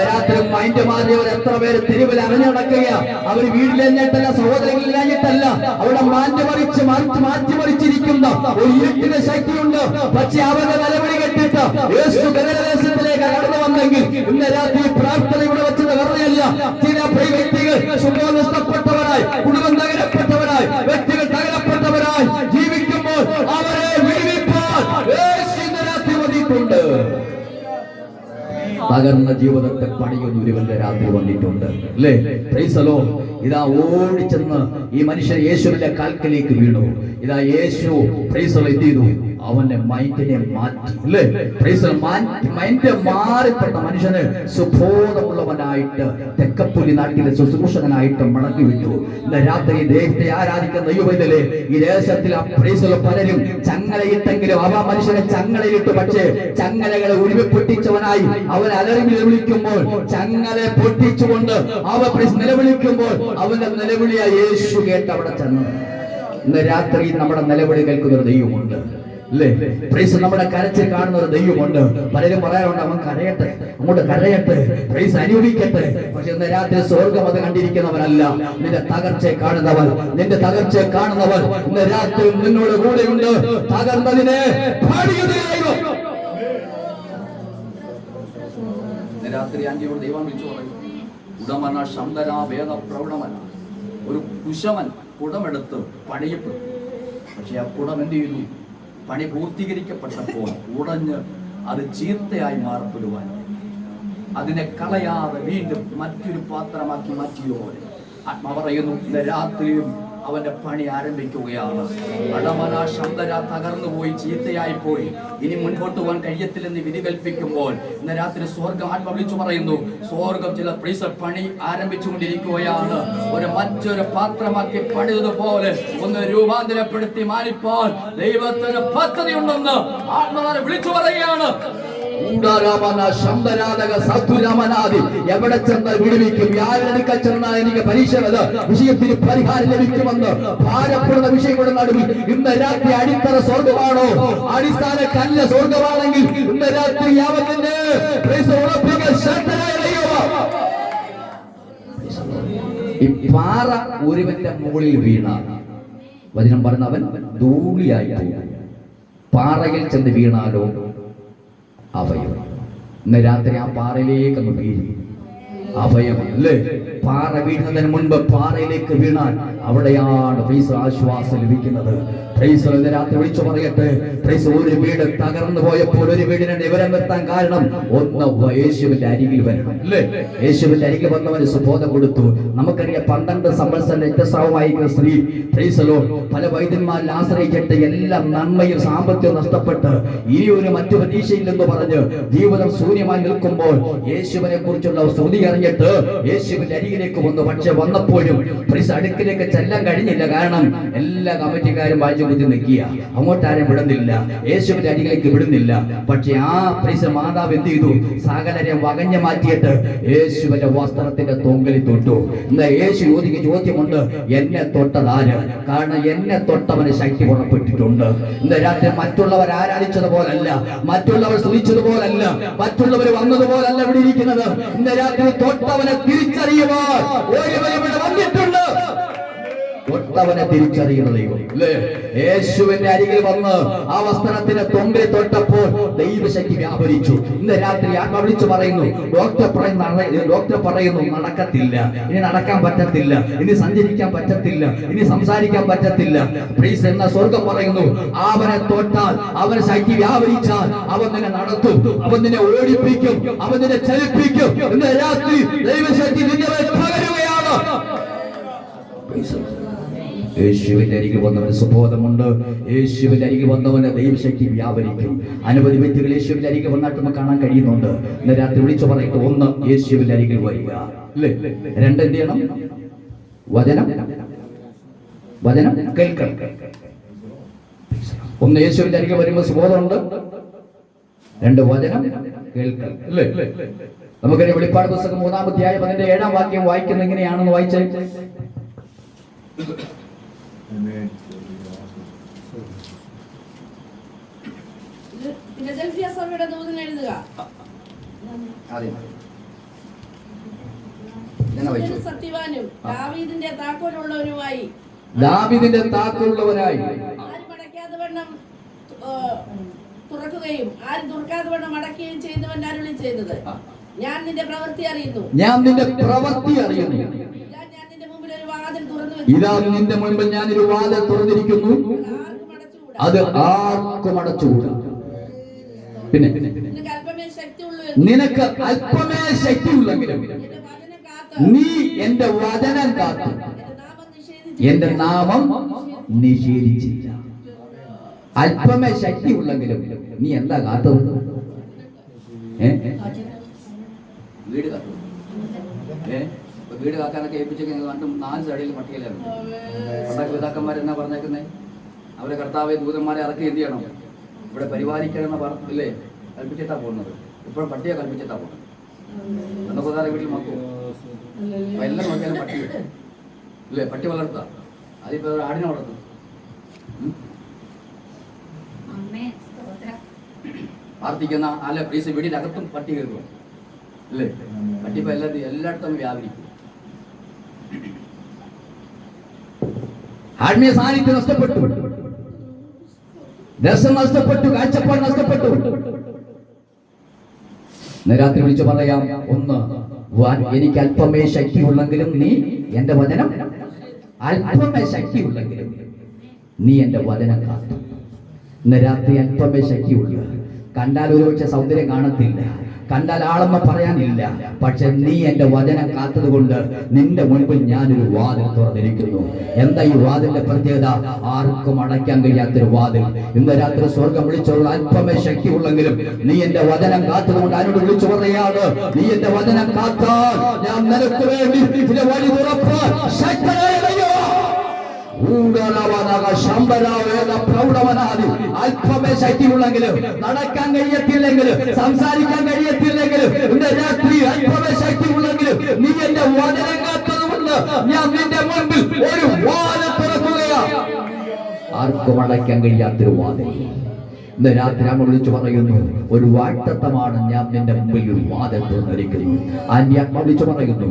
രാത്രി മൈൻഡ് മാറിയവർ എത്ര പേര് തെരുവിൽ അറിഞ്ഞടക്കുക. അവർ വീട്ടിലെഞ്ഞിട്ടല്ല, സഹോദരങ്ങളിലെഞ്ഞിട്ടല്ല, അവിടെ മാറ്റിമറിച്ചിരിക്കുന്ന ഒരു ഇരുട്ടിന്റെ ശക്തിയുണ്ട്. പക്ഷെ അവന്റെ നിലവിളി കെട്ടിട്ട് യേശു ദേശത്തിലേക്ക് കടന്നു വന്നെങ്കിൽ ഇന്ന് രാത്രി പ്രാർത്ഥന ഇവിടെ വെച്ചത് വെറുതെയല്ല. ചില വ്യക്തികൾ സുഖം നഷ്ടപ്പെട്ടവരായി, കുടുംബം തകരപ്പെട്ടവരായി, വ്യക്തികൾ തകരപ്പെട്ടവരായി ജീവിക്കുമ്പോൾ അവരെ വിടുവിപ്പാൻ യേശുവിന്റെ രാത്രി വന്നിട്ടുണ്ട്. തകർന്ന ജീവിതത്തെ പണിയൊരു ഒരുവന്റെ രാത്രി വന്നിട്ടുണ്ട്, അല്ലേ? Price the Lord. ഇതാ ഓടിച്ചെന്ന് ഈ മനുഷ്യൻ യേശുവിന്റെ കാൽക്കലേക്ക് വീണു. ഇതാ യേശു പ്രൈസ് ദി ലോർഡ് എന്ത് ചെയ്തു? അവന്റെ മൈൻഡിനെ മാറ്റി, അല്ലേ? Price the Lord. മൈൻഡ് മാറിപ്പെട്ട മനുഷ്യന് സുബോധമുള്ളവനായിട്ട് തെക്കപ്പുലി നാട്ടിലെ ശുശ്രൂഷകനായിട്ട് മടക്കി വിട്ടു. ഇന്ന് രാത്രി ദൈവത്തെ ആരാധിക്കുന്ന ദൈവമല്ലേ, ഈ ദേശത്തിൽ പ്രൈസ് ദി ലോർഡ് പലരും ചങ്ങലയിട്ടെങ്കിലും അവ മനുഷ്യനെ ചങ്ങലയിട്ടു. പക്ഷേ ചങ്ങലകളെ ഉരുവി പൊട്ടിച്ചവനായി അവൻ അലറി നിലവിളിക്കുമ്പോൾ, ചങ്ങലെ പൊട്ടിച്ചുകൊണ്ട് അവ നിലവിളിക്കുമ്പോൾ അവന്റെ നിലവിളിയാ യേശു കേട്ട് അവിടെ ചെന്നു. ഇന്ന് രാത്രി നമ്മുടെ നിലവിളി കേൾക്കുന്ന ഒരു ദൈവമുണ്ട്, അല്ലേ? പ്രൈസ്. നമ്മുടെ കരച്ചിൽ കാണുന്ന ഒരു ദൈവമുണ്ട്. പലരും പറയാറുണ്ട്, അവൻ കരയട്ടെ, അങ്ങോട്ട് കരയട്ടെ, പ്രൈസ് അനുഭവിക്കട്ടെ. പക്ഷെ ഇന്ന് രാത്രി സ്വർഗം അത് കണ്ടിരിക്കുന്നവനല്ല. നിന്റെ തകർച്ചയെ കാണുന്നവൻ, നിന്റെ തകർച്ചയെ കാണുന്നവൻ ഇന്ന് രാത്രി നിന്നോട് കൂടെയുണ്ട്. തകർന്നതിനെ രാത്രി ആന്റിയോട് ദൈവം വിളിച്ചു പറയും, ഉടമന ശന്തരാ വേദ പ്രൗഢമന. ഒരു കുശവൻ കുടമെടുത്ത് പണിയപ്പെട്ടു. പക്ഷെ ആ കുടം എന്ത് ചെയ്തു? പണി പൂർത്തീകരിക്കപ്പെട്ടപ്പോൾ ഉടഞ്ഞ് അത് ചീത്തയായി മാറപ്പെടുവാൻ അതിനെ കളയാതെ വീണ്ടും മറ്റൊരു പാത്രമാക്കി മാറ്റിയോ. ആത്മാ പറയുന്നു, ഇന്ന് രാത്രിയും അവന്റെ പണി ആരംഭിക്കുകയാണ്. അടമന ശബ്ദര തകർന്നു പോയി, ചീത്തയായി പോയി, ഇനി മുൻപോട്ട് പോകാൻ കഴിയത്തില്ലെന്ന് വിധി കൽപ്പിക്കുമ്പോൾ ഇന്ന് രാത്രി സ്വർഗം ആത്മ വിളിച്ചു പറയുന്നു, സ്വർഗം ചില പണി ആരംഭിച്ചുകൊണ്ടിരിക്കുകയാണ്. മറ്റൊരു പാത്രമാക്കി പണിതുപോലെ ഒന്ന് രൂപാന്തരപ്പെടുത്തി മാറിപ്പോൾ ദൈവത്തിന് പദ്ധതിയുണ്ടെന്ന് ആത്മാവിനെ വിളിച്ചു പറയുകയാണ്. എവിടെ ചെന്നാൽ വിടുവിക്കും, യാതൊക്കെ ചെന്നാൽ എനിക്ക് പരീക്ഷ വിഷയത്തിന് പരിഹാരം ലഭിക്കുമെന്ന് ഭാരപ്പെടുന്ന വിഷയങ്ങളുടെ നടുവിൽ ഇന്ന് രാത്രി അടിത്തറ സ്വർഗമാണോ? അടിസ്ഥാന കല്ല് സ്വർഗമാണെങ്കിൽ ഇന്ന് രാത്രി യാവത്തിന്റെ ഈ പാറ ഒരുവന്റെ മുകളിൽ വീണ വചനം പറഞ്ഞവൻ ധൂളിയായി പോകും. പാറയിൽ ചെന്ന് വീണാലോ അഭയം. ഇന്ന് രാത്രി ആ പാറയിലേക്ക് അങ്ങ് വീഴും. അഭയം, അല്ലേ? പാറ വീഴുന്നതിന് മുൻപ് പാറയിലേക്ക് വീണാൽ അവിടെയാണ് ആശ്വാസം ലഭിക്കുന്നത്. രാത്രി വിളിച്ചു പറയട്ടെ, ഒരു വീട് തകർന്നു പോയപ്പോൾ ഒരു വീടിനെ നിവരം വരുത്താൻ കാരണം ഒന്ന് യേശുവിന്റെ അരികിൽ വരണം, അല്ലേ? യേശുവിന്റെ അരികിൽ വന്നവന് സുബോധം കൊടുത്തു. നമുക്കറിയാം 12 സംവത്സരം രക്തസ്രാവമായിരിക്കുന്ന സ്ത്രീ പല വൈദ്യന്മാരിൽ ആശ്രയിച്ചിട്ട് എല്ലാം നന്മയും സാമ്പത്തികവും നഷ്ടപ്പെട്ട് ഇനി ഒരു മറ്റു പ്രതീക്ഷയില്ലെന്ന് പറഞ്ഞ് ജീവിതം ശൂന്യമായി നിൽക്കുമ്പോൾ യേശുവിനെ കുറിച്ചുള്ള സ്തുതി അറിഞ്ഞിട്ട് യേശുവിന്റെ അരികിൽ അരികിലേക്ക് വന്നു. പക്ഷെ വന്നപ്പോഴും പ്രീസ് അടുക്കിലേക്ക് ചെല്ലാൻ കഴിഞ്ഞില്ല. കാരണം എല്ലാ കമ്മിറ്റിക്കാരും വായിച്ചു കുത്തി നിൽക്കുക, അങ്ങോട്ടാരും വിടുന്നില്ല, യേശുവിന്റെ അരികിലേക്ക് വിടുന്നില്ല. പക്ഷെ ആ പ്രീസ് മാതാവ് എന്ത് ചെയ്തു? സകലരെ വകഞ്ഞു മാറ്റിയിട്ട് യേശുവിന്റെ വസ്ത്രത്തിന്റെ തൊങ്കലിൽ തൊട്ടു. എന്താ യേശു ചോദ്യമുണ്ട്, എന്നെ തൊട്ടതാര്? കാരണം എന്നെ തൊട്ടവന് ശക്തി പുറപ്പെട്ടിട്ടുണ്ട്. ഇന്ന് രാത്രി മറ്റുള്ളവർ ആരാധിച്ചതുപോലല്ല, മറ്റുള്ളവർ സ്തുതിച്ചതുപോലല്ല, മറ്റുള്ളവർ വന്നതുപോലല്ല ഇവിടെ ഇരിക്കുന്നത്. ഇന്ന് രാത്രി തൊട്ടവനെ തിരിച്ചറിയുവാൻ ഒരുവൻ ഇവിടെ വന്നിട്ടുണ്ട്. തൊട്ടവനെ തിരിച്ചറിയുന്ന ദൈവം അല്ലേ? യേശുവിന്റെ അരികിൽ വന്ന് ആ വസ്ത്രത്തിന്റെ തൊങ്കിൽ തൊട്ടപ്പോൾ ദൈവശക്തി വ്യാപരിച്ചു. ഇന്ന് രാത്രി ആത്മ വിളിച്ചു പറയുന്നു, ഡോക്ടർ പറയുന്നു നടക്കത്തില്ല, ഇനി നടക്കാൻ പറ്റത്തില്ല, ഇനി സഞ്ചരിക്കാൻ പറ്റത്തില്ല, ഇനി സംസാരിക്കാൻ പറ്റത്തില്ല. പ്രീസ് എന്ന സ്വർഗം പറയുന്നു, അവനെ തൊട്ടാൽ, അവന് ശക്തി വ്യാപരിച്ചാൽ അവൻ നിന്നെ നടത്തും, അവൻ നിന്നെ ഓടിപ്പിക്കും, അവൻ നിന്നെ ചലിപ്പിക്കും. ഇന്ന് രാത്രി ദൈവശക്തി നിന്നെ പകരുകയാണ്. യേശുവിന്റെ അരികിൽ വന്നവന് സുബോധമുണ്ട്. യേശുവിന്റെ അരികിൽ വന്നവന് ദൈവശക്തി വ്യാപരിക്കും. അനവധി വ്യക്തികൾ യേശുവിന്റെ അരികിൽ വന്നിട്ട് നമുക്ക് കാണാൻ കഴിയുന്നുണ്ട്. ഇന്ന് രാത്രി വിളിച്ചു പറയട്ടെ, ഒന്ന് യേശുവിന്റെ അരികിൽ വരിക അല്ലേ? രണ്ട് എന്ത് ചെയ്യണം? വചനം കേൾക്കണം. ഒന്ന് യേശുവിന്റെ അരികിൽ വരുമ്പോൾ സുബോധമുണ്ട്, രണ്ട് വചനം കേൾക്കണം അല്ലേ? നമുക്കറിയാം വെളിപ്പാട് പുസ്തകം 3-ാം അധ്യായം 7-ാം വാക്യം വായിക്കുന്നത് എങ്ങനെയാണെന്ന് വായിച്ചേ. ഫിലദൽഫിയ സഭയുടെ ദൂതൻ എഴുതുക, സത്യവാനും ദാവീദിന്റെ താക്കോലുള്ളവരുമായി ആരും അടയ്ക്കാതെ വണ്ണം തുറക്കുകയും ആരും തുറക്കാതെ വണ്ണം അടയ്ക്കുകയും ചെയ്യുന്നവൻ അരുളി ചെയ്തത്, ഞാൻ നിന്റെ പ്രവൃത്തി അറിയുന്നു. ഇതാ നിന്റെ മുൻപിൽ ഞാനൊരു വാതിൽ തുറന്നിരിക്കുന്നു, അത് ആർക്കും അടച്ചുകൂടാ. പിന്നെ നിനക്ക് അല്പമേ ശക്തിയുള്ളെങ്കിലും നീ എന്റെ വചനം കാത്തു എന്റെ നാമം നിഷേധിച്ചില്ല. അല്പമേ ശക്തിയുള്ളെങ്കിലും നീ എന്താ കാത്തത്? വീട് കാത്തു. വീട് കാക്കാനൊക്കെ ഏൽപ്പിച്ചൊക്കെ കണ്ടും 4 സൈഡിൽ പട്ടികയിലാണ്. പിതാക്കന്മാരെന്നാ പറഞ്ഞേക്കുന്നേ? അവരെ കർത്താവെ ദൂതന്മാരെ ഇറക്കി എന്ത് ചെയ്യണം? ഇവിടെ പരിപാലിക്കണമെന്ന് പറഞ്ഞില്ലേ? കൽപ്പിച്ചിട്ടാ പോകുന്നത്. ഇപ്പോഴും പട്ടിയെ കൽപ്പിച്ചിട്ടാ പോകുന്നത്. എന്നൊക്കെ വീട്ടിൽ നോക്കൂ, എല്ലാം നോക്കിയാലും പട്ടി ഇല്ലേ? പട്ടി വളർത്താം, അതിപ്പോ ആടിനെ വളർത്തും. പ്രാർത്ഥിക്കുന്ന അല്ല പ്ലീസ് വീടിനകത്തും പട്ടി കയറുക അല്ലേ? പട്ടി ഇപ്പൊ എല്ലായിടത്തും വ്യാപരിക്കും. ആത്മീയ സാന്നിധ്യം നഷ്ടപ്പെട്ടു, രസം നഷ്ടപ്പെട്ടു, കാഴ്ചപ്പാട് നഷ്ടപ്പെട്ടു. രാത്രി വിളിച്ചു പറയാം, ഒന്ന് എനിക്ക് അല്പമേ ശക്തിയുള്ളെങ്കിലും നീ എന്റെ വചനം, അല്പമേ ശക്തിയുള്ളെങ്കിലും നീ എന്റെ വചനം കാത്തു. ഇന്ന് രാത്രി അല്പമേ ശക്തിയുള്ള, കണ്ടാൽ ഒരുപക്ഷെ സൗന്ദര്യം കാണത്തില്ല, കണ്ടാൽ ആളെന്ന് പറയാനില്ല, പക്ഷെ നീ എന്റെ വചനം കാത്തത് കൊണ്ട് നിന്റെ മുൻപിൽ ഞാനൊരു വാതിൽ തുറന്നിരിക്കുന്നു. എന്താ ഈ വാതിലിന്റെ പ്രത്യേകത? ആർക്കും അടയ്ക്കാൻ കഴിയാത്തൊരു വാതിൽ. ഇന്ന് രാത്രി സ്വർഗം വിളിച്ചുള്ള അല്പമേ ശക്തിയുള്ളെങ്കിലും നീ എന്റെ വചനം കാത്തത് കൊണ്ട് അതിനോട് വിളിച്ചു പറയാണ്, നീ എന്റെ വചനം കാത്താൽ ഞാൻ നിനക്ക് വേണ്ടി വഴി തുറപ്പാൻ ശക്തനായ അല്പമേ ശക്തിയുള്ളെങ്കിലും, നടക്കാൻ കഴിയത്തില്ലെങ്കിലും, സംസാരിക്കാൻ കഴിയത്തില്ലെങ്കിലും, രാത്രി അല്പമേ ശക്തിയുള്ളെങ്കിലും നീ എന്റെ വചനം കാത്തതുകൊണ്ട് ഞാൻ നിന്റെ മുൻപിൽ ഒരു വാതിൽ തുറക്കുകയാണ്. ആർക്കും അടയ്ക്കാൻ കഴിയാത്തൊരു വാതിൽ. ഇന്ന് രാത്രി നമ്മൾ വിളിച്ചു പറയുന്നു, ഒരു വാഗ്ദത്തമാണ് ഞാൻ നിന്റെ മുമ്പിൽ ഒരു വാതിൽ തുറന്നിരിക്കുന്നു. ആത്മ വിളിച്ചു പറയുന്നു,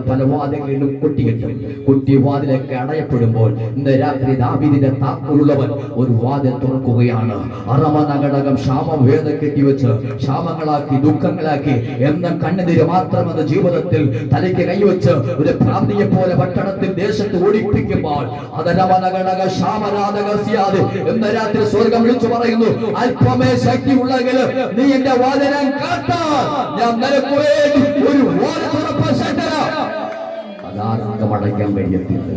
പല വാതിലുകളിലും കൊട്ടിയിട്ടും കുട്ടി വാതിലൊക്കെ അടയപ്പെടുമ്പോൾ ഇന്ന് രാത്രി ദാവീദിന്റെ താക്കോലുള്ളവൻ ഒരു വാതിൽ തുറക്കുകയാണ്. അറമനഘടകം ക്ഷാമവേദ കെട്ടിവെച്ച് ക്ഷാമങ്ങളാക്കി, ദുഃഖങ്ങളാക്കി, എന്നും കണ്ണുനീര് മാത്രമെന്ന ജീവിതത്തിൽ തലയ്ക്ക് കൈവച്ച് ഒരു പ്രാന്തിയെ പോലെ പട്ടണത്തിൽ ദേശത്ത് ഓടിപ്പിക്കുമ്പോൾ അതരമനഘടക ക്ഷാമരാധകസ്യാതെ എന്ന രാത്രി സ്വർഗം വിളിച്ചു പറയുന്നു, അല്പമേ ശക്തിയുള്ളെങ്കിലും നീ എന്റെ വചനം കാത്താൽ ഞാൻ നിനക്ക് വേണ്ടി ഒരു വാതിൽ തുറപ്പാൻ ശക്തനാണ്. അതാർക്കും അടയ്ക്കാൻ കഴിയത്തില്ല,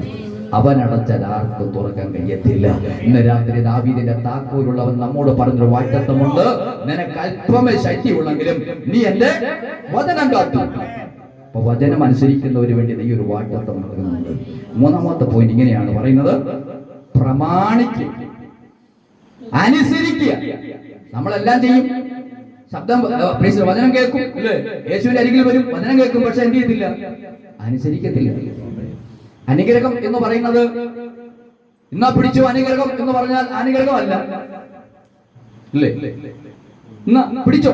അവനടച്ചാൽ ആർക്കും തുറക്കാൻ കഴിയത്തില്ല. ഇന്ന് രാത്രി ദാവീദിന്റെ താക്കോലുള്ളവൻ നമ്മോട് പറഞ്ഞൊരു വാഗ്ദത്തമുണ്ട്, നിനക്ക് അല്പമേ ശക്തിയുള്ളെങ്കിലും നീ എന്റെ വചനം കാത്തു. അപ്പൊ വചനം അനുസരിക്കുന്നവര് വേണ്ടി നീ ഒരു വാഗ്ദത്തം നൽകുന്നുണ്ട്. മൂന്നാമത്തെ പോയിന്റ് ഇങ്ങനെയാണ് പറയുന്നത്, പ്രമാണിക്കുക, അനുസരിക്കുക. നമ്മളെല്ലാം ചെയ്യും, ശബ്ദം വചനം കേൾക്കും അല്ലേ, യേശുവിന്റെ അരികിൽ വരും, വചനം കേൾക്കും, പക്ഷെ എന്ത് ചെയ്യത്തില്ല, അനുസരിക്കത്തില്ല. അനുഗ്രഹം എന്ന് പറയുന്നത് ഇന്നാ പിടിച്ചു അനുഗ്രഹം എന്ന് പറഞ്ഞാൽ അനുഗ്രഹമല്ല അല്ലേ, ഇന്ന് പിടിച്ചോ,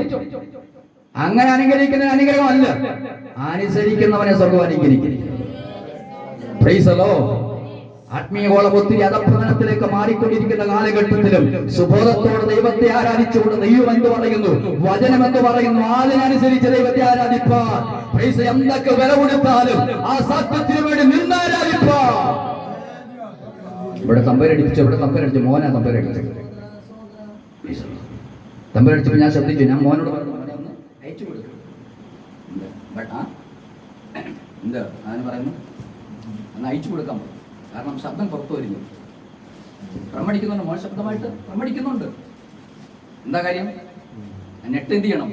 അങ്ങനെ അനുഗ്രഹിക്കുന്ന അനുഗ്രഹമല്ല. അനുസരിക്കുന്നവനെ സ്വർഗ്ഗം അനുഗ്രഹിക്കുന്നു. Price the Lord. ആത്മീയകോളം ഒത്തിരി അധപ്പതനത്തിലേക്ക് മാറിക്കൊണ്ടിരിക്കുന്ന കാലഘട്ടത്തിലും സുബോധത്തോടെ ദൈവത്തെ ആരാധിച്ചുകൊണ്ട് ദൈവം എന്ന് പറയുന്നു, വചനം എന്ന് പറയുന്നു, അതിനനുസരിച്ച് ദൈവത്തെ ആരാധിപ്പാൻ, എന്തൊക്കെ വില കൊടുത്താലും ആ സത്യത്തിന് വേണ്ടി നിന്നാരാധിപ്പാൻ. ഇവിടെ തമ്പരടിച്ചു മോനാ തമ്പരടിച്ചു. തമ്പരടിച്ചപ്പോ ഞാൻ ശ്രദ്ധിച്ചു, ഞാൻ മോനോട് പറഞ്ഞു അയച്ചു കൊടുക്കും. എന്താ ഞാൻ പറയുന്നു, അന്ന് അയച്ചു കൊടുക്കാൻ പറഞ്ഞു. കാരണം ശബ്ദം പുറത്തു വരുന്നു, പ്രമടിക്കുന്നുണ്ട്, മോൻ ശബ്ദമായിട്ട് പ്രമടിക്കുന്നുണ്ട്. എന്താ കാര്യം, നെറ്റ് എന്ത് ചെയ്യണം,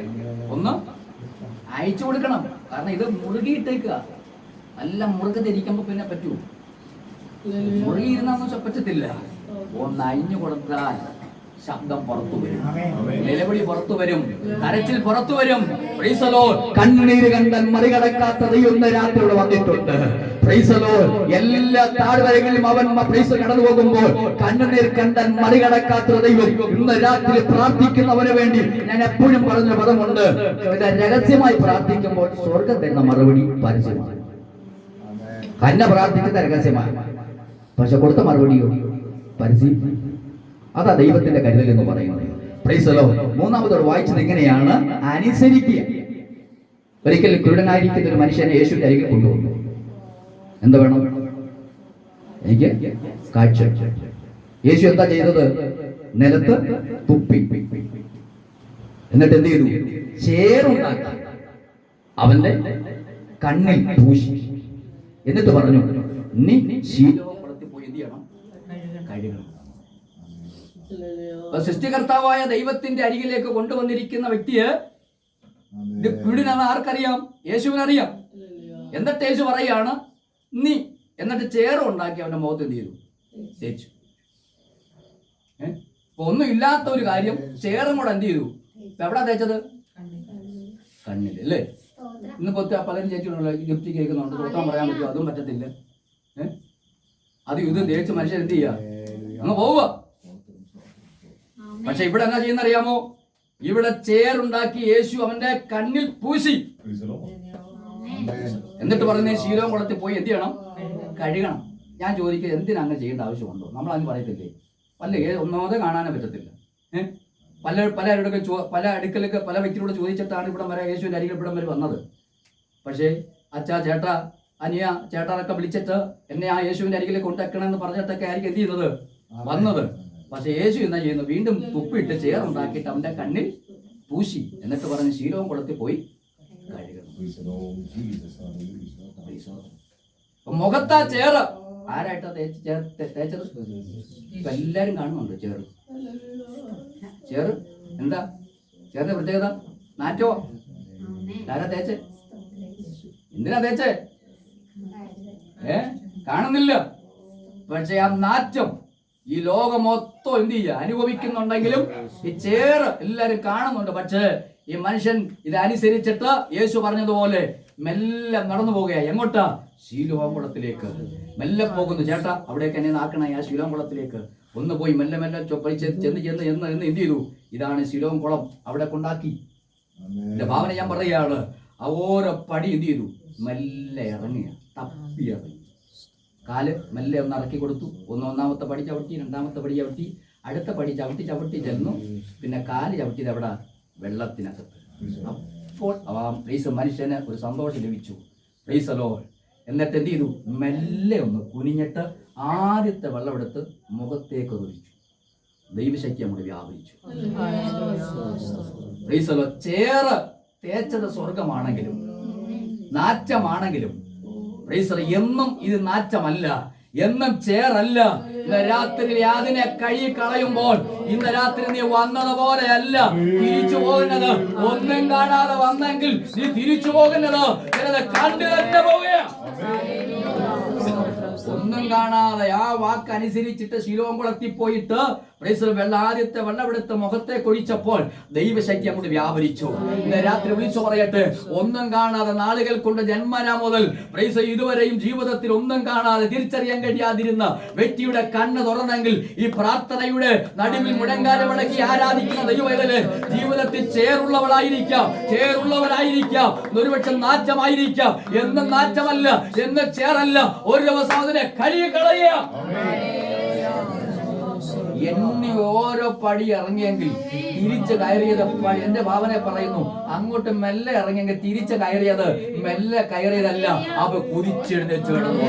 ഒന്ന് അയച്ചു കൊടുക്കണം. കാരണം ഇത് മുറുകിയിട്ടേക്കുക, എല്ലാം മുറുകത്തിരിക്കുമ്പോ പിന്നെ പറ്റൂ, മുറുകിയിരുന്നൊന്നും പറ്റത്തില്ല. ഒന്ന് അയഞ്ഞു കൊടുത്താൽ ശബ്ദം പുറത്തു വരും, നിലവിളി പുറത്തു വരും, കരച്ചിൽ പുറത്തു വരും. Price the Lord. കണ്ണീര് കണ്ടാൽ മറികടക്കാത്ത ദൈവം ഇന്ന് രാത്രിയോട് വന്നിട്ടുണ്ട്. Price the Lord. എല്ലാ താഴ്വരകളിലും അവൻ പ്രൈസ് കടന്നു പോകുമ്പോൾ കണ്ണുനീർ കണ്ടാൽ മറികടക്കാത്ത ദൈവം ഇന്ന് രാത്രി പ്രാർത്ഥിക്കുന്നവന് വേണ്ടി ഞാൻ എപ്പോഴും പറഞ്ഞ പദമുണ്ട്, രഹസ്യമായി പ്രാർത്ഥിക്കുമ്പോൾ സ്വർഗം തരുന്ന മറുപടി പരസ്യമാണ്. കന്ന പ്രാർത്ഥിക്കുന്ന രഹസ്യമാണ്, പക്ഷെ കൊടുത്ത മറുപടിയോ പരസ്യം. അതാ ദൈവത്തിന്റെ കരുതൽ എന്ന് പറയുന്നത്. Price the Lord. മൂന്നാമതോട് വായിച്ചത് എങ്ങനെയാണ്, അനുസരിക്കുക. ഒരിക്കൽ കുരുടനായിരിക്കുന്ന ഒരു മനുഷ്യനെ യേശുവിന്റെ അരികിൽ കൊണ്ടുവന്നു. എന്താ വേണം, എനിക്ക് കാഴ്ച. യേശു എന്താ ചെയ്തത്, നിലത്ത് തുപ്പി, എന്നിട്ട് എന്ത് ചെയ്തു, ചേറുണ്ടാക്കി അവന്റെ കണ്ണിൽ പൂശി, എന്നിട്ട് പറഞ്ഞു, നീ ശീലത്തിൽ പോയി എന്ത് ചെയ്യണം, കഴുകണം. സൃഷ്ടികർത്താവായ ദൈവത്തിന്റെ അരികിലേക്ക് കൊണ്ടുവന്നിരിക്കുന്ന വ്യക്തിയെ ഇത് കുരുടനാണ് ആർക്കറിയാം, യേശുവിനറിയാം. എന്നിട്ട് യേശു പറയാണ് നീ, എന്നിട്ട് ചേറ് ഉണ്ടാക്കി അവന്റെ മുഖത്ത് എന്ത് ചെയ്തു, തേച്ചു. ഒന്നും ഇല്ലാത്ത ഒരു കാര്യം ചേറും കൂടെ എന്ത് ചെയ്തു, എവിടാ തേച്ചത്, കണ്ണിൽ അല്ലേ. ഇന്ന് പലരും ചേച്ചിട്ടുണ്ടല്ലോ, ഗിഫ്റ്റ് കേൾക്കുന്നുണ്ട്, കൊടുക്കാൻ പറയാൻ പറ്റുമോ, അതും പറ്റത്തില്ല. അത് ഇതും തേച്ച് മനുഷ്യൻ എന്ത് ചെയ്യുക, അങ്ങ് പോവുക. പക്ഷെ ഇവിടെ എന്നാ ചെയ്യുന്ന അറിയാമോ, ഇവിടെ ചേറുണ്ടാക്കി യേശു അവന്റെ കണ്ണിൽ പൂശി, എന്നിട്ട് പറഞ്ഞ ശീലവും കുളത്തിൽ പോയി എന്ത് ചെയ്യണം, കഴുകണം. ഞാൻ ചോദിക്കുക, എന്തിനാ അങ്ങനെ ചെയ്യേണ്ട ആവശ്യമുണ്ടോ, നമ്മൾ അങ്ങ് പറയത്തില്ലേ. ഒന്നാമത് കാണാനേ പറ്റത്തില്ല. പല അടുക്കലൊക്കെ പല വ്യക്തിയോട് ചോദിച്ചിട്ടാണ് ഇവിടെ വരെ യേശുവിന്റെ അരികിൽ ഇവിടം വരെ വന്നത്. പക്ഷേ അച്ഛാ, ചേട്ടാ, അനിയ, ചേട്ടാനൊക്കെ വിളിച്ചിട്ട് എന്നെ ആ യേശുവിന്റെ അരികിലേക്ക് കൊണ്ടുവെക്കണമെന്ന് പറഞ്ഞിട്ടൊക്കെ ആയിരിക്കും എന്ത് ചെയ്യുന്നത്, വന്നത്. പക്ഷെ യേശു എന്നാ ചെയ്യുന്നു, വീണ്ടും തുപ്പിട്ട് ചേറുണ്ടാക്കിയിട്ട് അവന്റെ കണ്ണിൽ പൂശി, എന്നിട്ട് പറഞ്ഞ് ശീലവും കുളത്തിൽ പോയി കഴുകണം. മുഖത്താ ചേറ് ആരായിട്ടാ തേച്ചത്, ഇപ്പൊ എല്ലാരും കാണുന്നുണ്ട്. ചേറ് എന്താ, ചേറിന്റെ പ്രത്യേകത, നാറ്റോ. ആരാ തേച്ചേ, എന്തിനാ തേച്ചേ, കാണുന്നില്ല. പക്ഷെ ആ നാറ്റം ഈ ലോകം മൊത്തം എന്ത് ചെയ്യുക, അനുഭവിക്കുന്നുണ്ടെങ്കിലും ഈ ചേറ് എല്ലാരും കാണുന്നുണ്ട്. പക്ഷേ ഈ മനുഷ്യൻ ഇത് അനുസരിച്ചിട്ട് യേശു പറഞ്ഞതുപോലെ മെല്ലെ നടന്നു പോകുക. എങ്ങോട്ടാ, ശീലോകുളത്തിലേക്ക് മെല്ലെ പോകുന്നു. ചേട്ടാ, അവിടേക്ക് എന്നെ നാക്കണേ, ആ ശീലോകുളത്തിലേക്ക് ഒന്ന് പോയി മെല്ലെ മെല്ലെ ചെന്ന് എന്ത് ചെയ്തു, ഇതാണ് ശീലോം കുളം, അവിടെ കൊണ്ടാക്കി. എന്റെ ഭാവന ഞാൻ പറയുകയാണ്, ആ ഓരോ പടി എന്ത് ചെയ്തു, മെല്ലെ ഇറങ്ങിയ, തപ്പി ഇറങ്ങി, കാല് മെല്ലെ ഒന്ന് ഇറക്കി കൊടുത്തു. ഒന്നാമത്തെ പടി ചവിട്ടി, രണ്ടാമത്തെ പടി ചവിട്ടി, അടുത്ത പടി ചവിട്ടി ചെന്നു, പിന്നെ കാല് ചവിട്ടിയത് എവിടെ, വെള്ളത്തിനകത്ത്. അപ്പോൾ മനുഷ്യന് ഒരു സന്തോഷം ലഭിച്ചു. Price the Lord. എന്നിട്ട് എന്ത് ചെയ്തു, മെല്ലെ ഒന്ന് കുനിഞ്ഞിട്ട് ആദ്യത്തെ വെള്ളമെടുത്ത് മുഖത്തേക്ക് ഒഴിച്ചു. ദൈവശക്തി നമുക്ക് വ്യാപരിച്ചു. Praise the Lord. ചേറ് തേച്ചത് സ്വർഗമാണെങ്കിലും നാറ്റമാണെങ്കിലും പ്രൈസ് ദി ലോർഡ്, എന്നും ഇത് നാറ്റമല്ല. എന്നും ചേറല്ല. ഇന്ന് രാത്രി അതിനെ കഴുകി കളയുമ്പോൾ ഇന്ന് രാത്രി നീ വന്നതുപോലെയല്ല തിരിച്ചു പോകുന്നത്. ഒന്നും കാണാതെ വന്നെങ്കിൽ നീ തിരിച്ചു പോകുന്നത് കണ്ടു തന്നെ പോവുക. ഒന്നും കാണാതെ ആ വാക്ക് അനുസരിച്ചിട്ട് ശിലോംകുളത്തിൽ പോയിട്ട് ആദ്യത്തെ വെള്ളമെടുത്ത് മുഖത്തെ കൊഴിച്ചപ്പോൾ ദൈവശക്തി അങ്ങോട്ട് വ്യാപരിച്ചു. ഇന്ന് രാത്രി വിളിച്ചു പറയട്ടെ, ഒന്നും കാണാതെ നാളുകൾ കൊണ്ട് ജന്മന മുതൽ ഇതുവരെയും ജീവിതത്തിൽ ഒന്നും കാണാതെ തിരിച്ചറിയാൻ കഴിയാതിരുന്ന വ്യക്തിയുടെ കണ്ണ് തുറന്നെങ്കിൽ ഈ പ്രാർത്ഥനയുടെ നടുവിൽ മുടങ്കാലമടക്കി ആരാധിക്കുന്ന ദൈവവേദന ജീവിതത്തിൽ ചേരുള്ളവരായിരിക്കാം, ഒരുപക്ഷെ നാറ്റമായിരിക്കാം. എന്നും നാറ്റമല്ല, എന്നും ചേറല്ല. ഒരു ദിവസം അതിനെ കഴുകി കളയുക. എന്നെ ഓരോ പടി ഇറങ്ങിയെങ്കിൽ തിരിച്ച് കയറിയത് പടി. എന്റെ ഭാവനെ പറയുന്നു, അങ്ങോട്ട് മെല്ലെ ഇറങ്ങിയെങ്കിൽ തിരിച്ച് കയറിയത് മെല്ലെ കയറിയതല്ല, അവ കുതിച്ചെഴുന്നേറ്റ് കിടന്നു.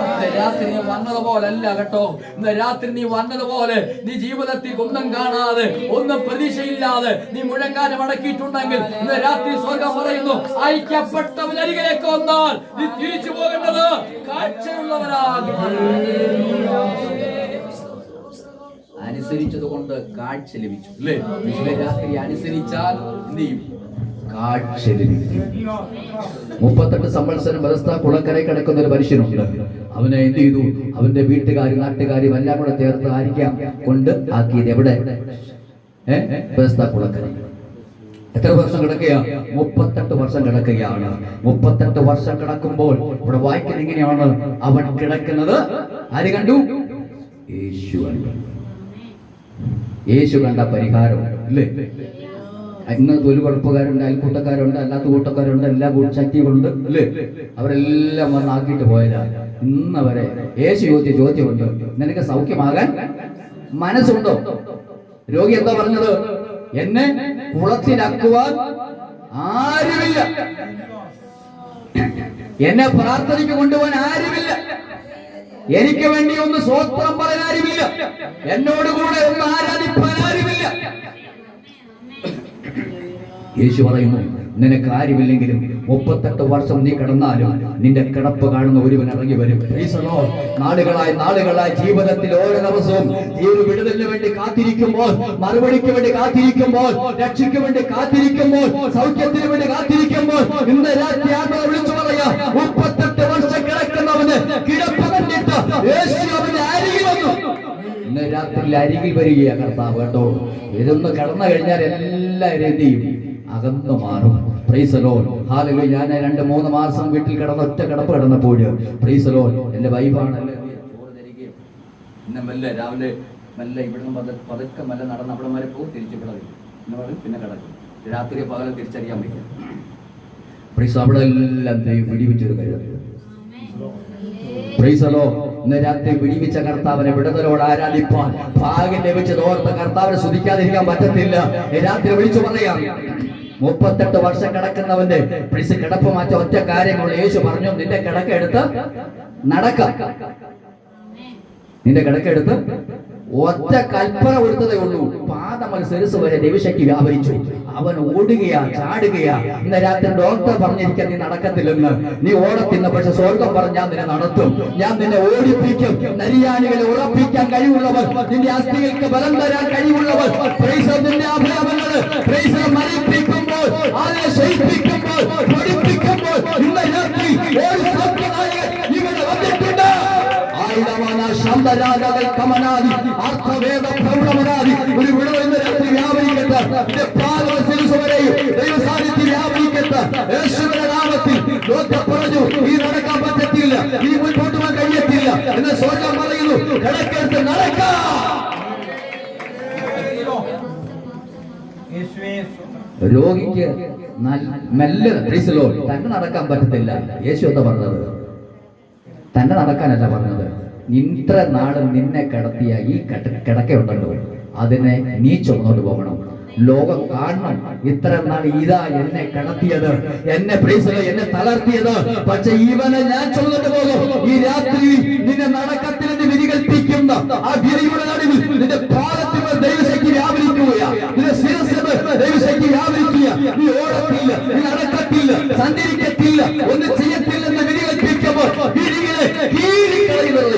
ഇന്ന് രാത്രി നീ വന്നതുപോലല്ല കേട്ടോ. ഇന്ന് രാത്രി നീ വന്നതുപോലെ നീ ജീവിതത്തിൽ ഒന്നും കാണാതെ ഒന്നും പ്രതീക്ഷയില്ലാതെ നീ മുഴങ്കാലം അടക്കിയിട്ടുണ്ടെങ്കിൽ ഇന്ന് രാത്രി സ്വർഗം പറയുന്നു, ഐക്യപ്പെട്ടവരരികിലേക്ക് വന്നാൽ നീ തിരിച്ചു പോകേണ്ടത് കാഴ്ചയുള്ളവരാകും. അനുസരിച്ചത് കൊണ്ട് കാഴ്ച ലഭിച്ചു അല്ലേ? രാത്രി അനുസരിച്ചാൽ എന്ത് ചെയ്യും? കാഴ്ച ലഭിക്കും. 38 സംവത്സരം ബെഥസ്ദാ കുളക്കരയിൽ കിടക്കുന്ന ഒരു മനുഷ്യനുണ്ട്. അവനെ എന്ത് ചെയ്തു? അവന്റെ വീട്ടുകാരും നാട്ടുകാരും എല്ലാം കൂടെ ചേർത്ത് ആയിരിക്കാം കൊണ്ട് ആക്കിയത്. എവിടെ? ബെഥസ്ദാ കുളക്കര. എത്ര വർഷം കിടക്കുകയാ? 38 വർഷം കിടക്കുകയാണ്. 38 വർഷം കിടക്കുമ്പോൾ ഇവിടെ വായിക്കുന്നത് എങ്ങനെയാണ്? അവൻ കിടക്കുന്നത് ആര് കണ്ടു? യേശു കണ്ടു. യേശു കണ്ട പരിഹാരം അല്ലേ? ഇന്നത്തെ ഒരു കുഴപ്പക്കാരുണ്ട്, അയൽക്കൂട്ടക്കാരുണ്ട്, അല്ലാത്ത കൂട്ടക്കാരുണ്ട്, എല്ലാ ശക്തികളുണ്ട് അല്ലേ? അവരെല്ലാം വന്നാക്കിയിട്ട് പോയതാ. ഇന്നവരെ യേശു ചോദിച്ച ചോദ്യമുണ്ട്, നിനക്ക് സൗഖ്യമാകാൻ മനസ്സുണ്ടോ? രോഗി എന്താ പറഞ്ഞത്? എന്നെ കുളത്തിലാക്കുവാൻ ആരുമില്ല, എന്നെ പ്രാർത്ഥനയ്ക്ക് കൊണ്ടുപോകാൻ ആരുമില്ല, എനിക്ക് വേണ്ടി ഒന്ന് സ്വോത്രം പറയാൻ ആരുമില്ല, എന്നോട് കൂടെ ഒന്ന് ആരാധിപ്പാൻ ആരുമില്ല. യേശു പറയുന്നു, നിനക്ക് ആരുമില്ലെങ്കിലും 38 വർഷം നീ കിടന്നാലും നിന്റെ കിടപ്പ് കാണുന്ന ഒരുവൻ ഇറങ്ങി വരും. നാളുകളായി ജീവിതത്തിൽ ഓരോ ദിവസവും ഈ ഒരു വിടുതലിന് വേണ്ടി കാത്തിരിക്കുമ്പോൾ, മറുപടിക്ക് വേണ്ടി കാത്തിരിക്കുമ്പോൾ, രക്ഷയ്ക്ക് വേണ്ടി കാത്തിരിക്കുമ്പോൾ, സൗഖ്യത്തിന് വേണ്ടി കാത്തിരിക്കുമ്പോൾ, ഇന്ന് രാത്രി ആത്മാ വിളിച്ചു പറയാ, 38 വർഷം കിടക്കുന്നവന് കിടപ്പ് കണ്ടിട്ട് യേശു അവന്റെ അരികിൽ വന്നു. ഇന്ന് രാത്രി അരികിൽ വരികയാ കർത്താവ് കേട്ടോ. ഇതൊന്ന് കടന്നു കഴിഞ്ഞാൽ എല്ലാവരും എന്ത് ചെയ്യും? അകന്നു മാറും. Price the Lord. ഹല്ലേലൂയ. ഞാൻ 2-3 മാസം വീട്ടിൽ കിടന്ന ഒറ്റ കിടപ്പ് കിടന്നപ്പോൾ പ്രൈസ് ദി ലോർഡ് എന്റെ വൈഫാണല്ലേ ചോറ് തരികയും പിന്നെ മെല്ലെ രാവിലെ മെല്ലെ ഇവിടുന്ന് പതുക്കെ മെല്ലെ നടന്ന് അവിടെ വരെ പോകും, തിരിച്ചു കിടക്കും, പിന്നെ കിടക്കും. രാത്രി പകലും തിരിച്ചറിയാൻ പറ്റും. പ്രൈസ് അവിടെ എല്ലാം പിടിപ്പിച്ചൊരു കാര്യം. Price the Lord. ഇന്ന് രാത്രി പിടിപ്പിച്ച കർത്താവിനെ വിടുതലോട് ആരാധിപ്പാൻ ഭാഗ്യം ലഭിച്ചത് ഓർത്ത് കർത്താവിനെ സ്തുതിക്കാതിരിക്കാൻ പറ്റത്തില്ല. രാത്രി വിളിച്ചു പറയാം, 38 വർഷം കിടക്കുന്നവന്റെ കിടപ്പ് മാറ്റ ഒറ്റ കാര്യങ്ങൾ യേശു പറഞ്ഞു, നിന്റെ കിടക്കെടുത്ത് നടക്കാം. നിന്റെ കിടക്കെടുത്ത് ഒറ്റ കൽപ്പന കൊടുത്തതേ ഉള്ളൂ. പാദമൽ ശിരസ് വരെ ദൈവശക്തി വ്യാപരിച്ചു. അവൻ ഓടുകയാ, ചാടുകയാ. ഇന്ന് രാത്രി ഡോക്ടർ പറഞ്ഞിരിക്കാൻ നീ നടക്കത്തില്ലെന്ന്. നീ ഓടത്തില്ല, പക്ഷെ സ്വർഗം പറഞ്ഞ് ഞാൻ നിന്നെ നടത്തും, ഞാൻ നിന്നെ ഓടിപ്പിക്കും. നരിയാണികളെ ഉറപ്പിക്കാൻ കഴിവുള്ളവർ, നിന്റെ അസ്ഥികൾക്ക് ബലം തരാൻ കഴിവുള്ളവർ, നിന്റെ അഭയമല്ലത് മരിപ്പിക്കുമ്പോൾ, അതിനെ ശയിപ്പിക്കുമ്പോൾ, പഠിപ്പിക്കുമ്പോൾ ഇന്ന് രാത്രി ഇവിടെ വന്നിട്ടുണ്ട്. ഒരു വിടവ് ഇന്ന് രാത്രി വ്യാപരിക്കട്ടെ. ദൈവസാന്നിധ്യം വ്യാപരിക്കട്ടെ. യേശുവിന്റെ നാമത്തിൽ പറഞ്ഞു, ഈ നടക്കാൻ പറ്റത്തില്ല, ഈ മുൻപോട്ട് പോകാൻ കഴിയത്തില്ല എന്ന് സ്വർഗ്ഗം പറയുന്നു. കിടക്കെടുത്ത് നടക്കാം. രോഗിക്ക് മെല്ലെ തന്നെ നടക്കാൻ പറ്റത്തില്ല. യേശു എന്താ പറഞ്ഞത്? തന്നെ നടക്കാനല്ല പറഞ്ഞത്, ഇത്ര നാളും നിന്നെ കിടത്തിയ ഈ കിടക്കയുണ്ടല്ലോ, അതിനെ നീ ചുമന്നോട്ട് പോകണം. ലോകം കാണണം, ഇത്ര നാൾ ഇതാ എന്നെ കിടത്തിയത്, എന്നെ എന്നെ തളർത്തിയത്, പക്ഷെ ഇവനെ ഞാൻ ചുമന്നോട്ട് പോകും. ഈ രാത്രി നിന്നെ നടക്കത്തിലെന്ന് വിധി കൽപ്പിക്കുന്ന ആ വിധിയുടെ നടുവിൽ നിന്റെ പാദത്തിൽ ദൈവശക്തി വ്യാപരിക്കുകയാ, നിന്റെ ശിരസിൽ ദൈവശക്തി വ്യാപരിക്കുക. നീ ഓടത്തില്ല, നീ നടക്കത്തില്ല, സഞ്ചരിക്കത്തില്ല, ഒന്നും ചെയ്യത്തില്ലെന്ന് വിധി കൽപ്പിക്കുമ്പോൾ വിധികളെ കീഴിക്കളയുന്നത്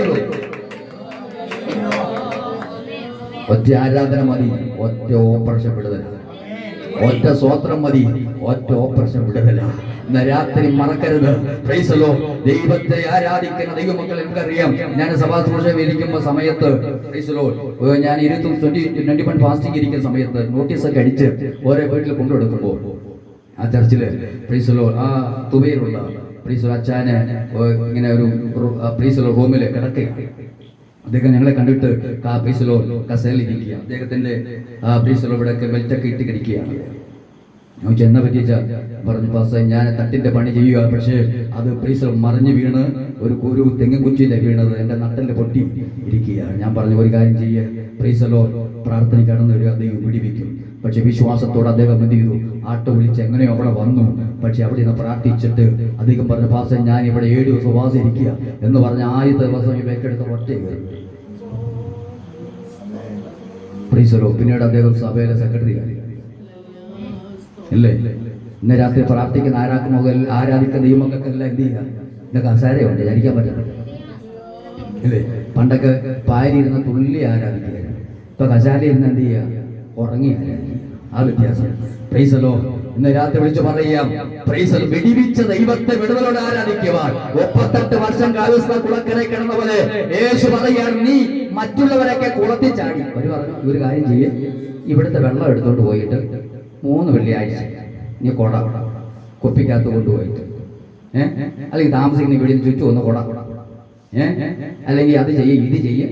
ഒറ്റ ആരാധന മതി, ഒറ്റ ഓപ്പറേഷൻ വിടുതല. ഒറ്റ സ്വോത്രം മതി, ഒറ്റ ഓപ്പറേഷൻ വിടുതല. ഇന്ന് രാത്രി മറക്കരുത്. Price the Lord. ദൈവത്തെ ആരാധിക്കുന്ന ദൈവമക്കൾ, എനിക്കറിയാം, ഞാൻ സഭാശുശ്രൂഷയിൽ ഇരിക്കുന്ന സമയത്ത്, പ്രൈസ് ദി ലോർഡ്, ഞാൻ 21 ഫാസ്റ്റിംഗ് ഇരിക്കുന്ന സമയത്ത് നോട്ടീസൊക്കെ അടിച്ച് ഓരോ വീട്ടിൽ കൊണ്ടുകൊടുക്കുമ്പോൾ ആ ചർച്ചില്, പ്രൈസ് ദി ലോർഡ്, ആ തുബയിലുള്ള പ്രൈസ് ദി ലോർഡ് അച്ചാന് ഇങ്ങനെ ഒരു പ്രൈസ് ദി ലോർഡ് റൂമിൽ കിടക്കുകയാണ്. അദ്ദേഹം ഞങ്ങളെ കണ്ടിട്ട് പ്രൈസ് ദി ലോർഡ് കസേരയിൽ ഇരിക്കുക. അദ്ദേഹത്തിന്റെ പ്രൈസ് ദി ലോർഡ് ഇവിടെയൊക്കെ ബെൽറ്റൊക്കെ ഇട്ട് കിടക്കുകയാണ്. ഞാൻ ചെന്ന പറ്റിച്ച പറഞ്ഞു, പാസ്റ്റർ ഞാൻ തട്ടിന്റെ പണി ചെയ്യുക, പക്ഷേ അത് പ്രൈസ് ദി ലോർഡ് മറിഞ്ഞു വീണ് ഒരു തെങ്ങിൻ കുറ്റിയിലെ വീണത് എൻ്റെ നട്ടലിന്റെ പൊട്ടി ഇരിക്കുകയാണ്. ഞാൻ പറഞ്ഞു, ഒരു കാര്യം ചെയ്യുക, പ്രൈസ് ദി ലോർഡ്, പ്രാർത്ഥന കടന്നു വരിക, ദൈവം പിടിവിക്കും. പക്ഷെ വിശ്വാസത്തോടെ അദ്ദേഹം എന്ത് ചെയ്തു, ആട്ടോ വിളിച്ച് എങ്ങനെയോ അവിടെ വന്നു. പക്ഷെ അവിടെ നിന്ന് പ്രാർത്ഥിച്ചിട്ട് അദ്ദേഹം പറഞ്ഞു, പാസ്റ്റർ ഞാൻ ഇവിടെ 7 ദിവസം ഉപവാസം ഇരിക്കുക എന്ന് പറഞ്ഞ ആദ്യത്തെ ദിവസം ഈ ബേക്കെടുത്ത് ഒറ്റ കയറി. Price the Lord. പിന്നീട് അദ്ദേഹം സഭയിലെ സെക്രട്ടറി ആയി. ഇല്ലേ, ഇന്ന് രാത്രി പ്രാർത്ഥിക്കുന്ന ആരാധിക്കുന്ന ദൈവമക്കൾക്കെല്ലാം എന്ത് ചെയ്യുക, ഇതൊക്കെ അസാരമുണ്ട്, ധരിക്കാൻ പറ്റുന്നത് ഇല്ലേ. പണ്ടൊക്കെ പായലിരുന്ന തുള്ളി ആരാധിക്കുകയായിരുന്നു, ഇപ്പൊ കശാലയിരുന്ന് എന്ത് ചെയ്യുക, ഉറങ്ങി ആരാധിക്കുക. ആ വ്യത്യാസം. Price the Lord. ഇന്ന് രാത്രി വിളിച്ചു പറയാം, പ്രൈസ് ദി ലോർഡ്, വെടിവിച്ച ദൈവത്തെ വിടുതലോടെ ആരാധിക്കുവാൻ. 38 വർഷം കാലസ്ഥ കുളക്കരെ കിടന്ന പോലെ യേശു പറയുകയാണ്, നീ മറ്റുള്ളവരൊക്കെ കുളത്തിൽ ചാടി. ഒരു പറഞ്ഞു, ഒരു കാര്യം ചെയ്യേ, ഇവിടുത്തെ വെള്ളം എടുത്തോണ്ട് പോയിട്ട് 3 വെള്ളിയാഴ്ച നീ കൊട കുപ്പിക്കകത്ത് കൊണ്ടുപോയിട്ട് അല്ലെങ്കിൽ താമസിക്കുന്ന വീടിന് ചുറ്റും ഒന്ന് കൊട, അല്ലെങ്കിൽ അത് ചെയ്യ്, ഇത് ചെയ്യ്,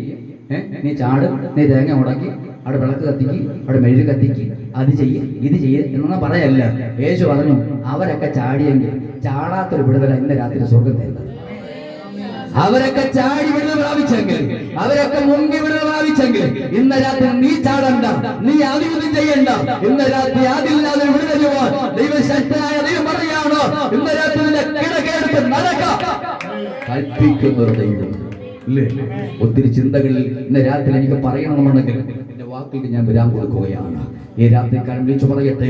നീ ചാട്, നീ തേങ്ങ ഉടക്കി അവിടെ വിളക്ക് കത്തിക്ക്, അവിടെ മെഴുക് കത്തിക്ക്, അത് ചെയ്യ്, ഇത് ചെയ്യ് എന്നൊന്നും പറയല്ല. യേശു പറഞ്ഞു, അവരൊക്കെ ചാടിയെങ്കിൽ ചാടാത്തൊരു വിടുതല ഇന്ന് രാത്രി സ്വർഗം തരുന്നത്. അവരൊക്കെ ചാടി വിടുതൽ പ്രാപിച്ചെങ്കിൽ, അവരൊക്കെ മുങ്ങി വിടുതൽ പ്രാപിച്ചെങ്കിൽ, ഇന്ന് രാത്രി നീ ചാടണ്ട, നീ ആദ്യം ചെയ്യണ്ട. ഇന്ന് രാത്രി ആദ്യമില്ലാതെ വിടുതൽ പോവാൻ ദൈവശക്തനായ ദൈവം പറയാണ്, ഇന്ന് രാത്രി കിടക്കെടുത്ത് നടക്കാം കൽപ്പിക്കുന്നൊരു ദൈവം ഇല്ലേ. ഒത്തിരി ചിന്തകളിൽ ഇന്ന് രാത്രി എനിക്ക് പറയണമെന്നുണ്ടെങ്കിൽ എന്റെ വാക്കുകൾക്ക് ഞാൻ വിരാം കൊടുക്കുകയാണ്. ഈ രാത്രിക്കാരൻ വിളിച്ചു പറയട്ടെ,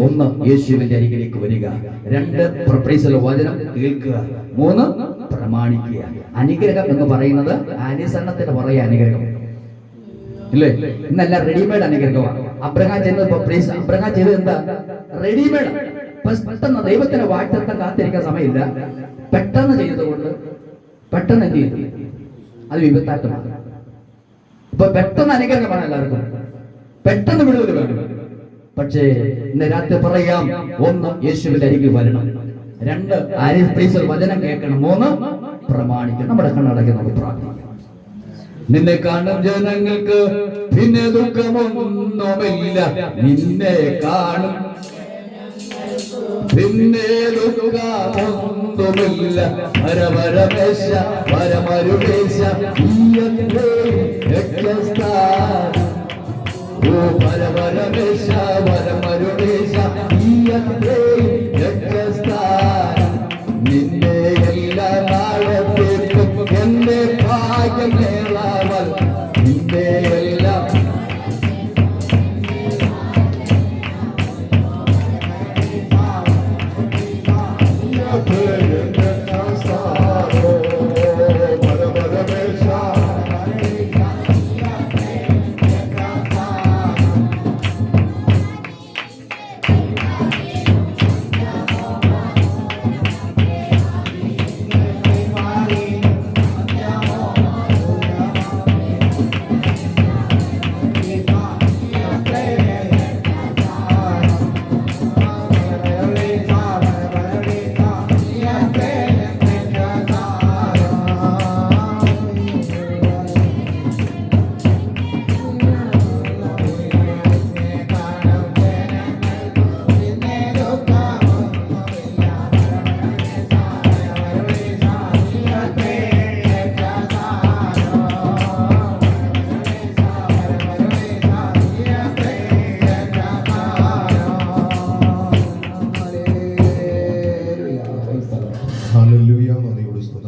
1 യേശുവിന്റെ അരികിലേക്ക് വരിക, 2 പ്രൈസ് വചനം കേൾക്കുക, 3 പ്രമാണിക്കുക. അനുഗ്രഹം എന്ന് പറയുന്നത് അനുസരണത്തിന് പുറകെ അനുഗ്രഹം ഇല്ലേ. ഇന്നെല്ലാം റെഡിമെയ്ഡ് അനുഗ്രഹമാണ്. അബ്രഹാം ചെയ്തത് എന്താ? റെഡിമെയ്ഡ്. പെട്ടെന്ന് ദൈവത്തിന് വാഴ്ത്തത്തെ കാത്തിരിക്കാൻ സമയമില്ല, പെട്ടെന്ന് ചെയ്തതുകൊണ്ട് പെട്ടെന്ന് എന്ത് ചെയ്തു, അത് വിപത്താറ്റമാണ്. ഇപ്പൊ പെട്ടെന്ന് അനുഗ്രഹമാണ് എല്ലാവർക്കും, പെട്ടെന്ന് വിടുതൽ വേണം. പക്ഷേ ഇന്ന് രാത്രി പറയാം, 1 യേശുവിന്റെ അരികിൽ വരണം, 2 വചനം കേൾക്കണം, 3 പ്രമാണിക്കണം. നമ്മുടെ കണ്ണടക്കി നമുക്ക് പ്രാർത്ഥിക്കാം. നിന്നെ കാണും ജനങ്ങൾക്ക് പിന്നെ ദുഃഖമൊന്നുമില്ല, നിന്നെ കാണും പിന്നെ ദുഃഖമൊന്നുമില്ല. പരമരമേശ പരമരുമേശ ഓ പരമരമേശ പരമരുമേശ നിന്നെ എല്ലാ നാളത്തേക്കും എന്നെ ഭാഗ്യമേളവൾ, നിന്നെ എല്ലാം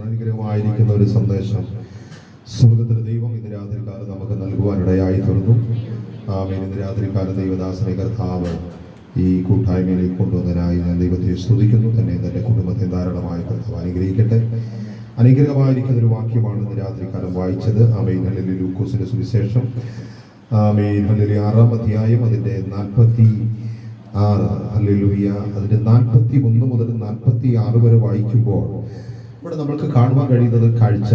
അനുഗ്രഹമായിരിക്കുന്ന ഒരു സന്ദേശം സ്വർഗത്തിലെ ദൈവം ഇന്ന് രാത്രികാലം നമുക്ക് നൽകുവാനിടയായി തീർന്നു. ആമേൻ. ഇന്ന് രാത്രികാലം ദൈവദാസനെ കർത്താവ് ഈ കൂട്ടായ്മയിലേക്ക് കൊണ്ടുവന്നതിനായി ഞാൻ ദൈവത്തെ സ്തുതിക്കുന്നു. തന്നെ എൻ്റെ കുടുംബത്തെ ധാരാളമായി കർത്താവ് അനുഗ്രഹിക്കട്ടെ. അനുഗ്രഹമായിരിക്കുന്ന ഒരു വാക്യമാണ് ഇന്ന് രാത്രികാലം വായിച്ചത്. ആമേൻ. ലൂക്കോസിന്റെ സുവിശേഷം ആമേൻ. ഹല്ലേലൂയ. 6-ാം അധ്യായം അതിന്റെ 46, ഹല്ലേലൂയ, അതിന്റെ 41 മുതൽ 46 വരെ വായിക്കുമ്പോൾ ഇവിടെ നമ്മൾക്ക് കാണുവാൻ കഴിയുന്നത് കാഴ്ച,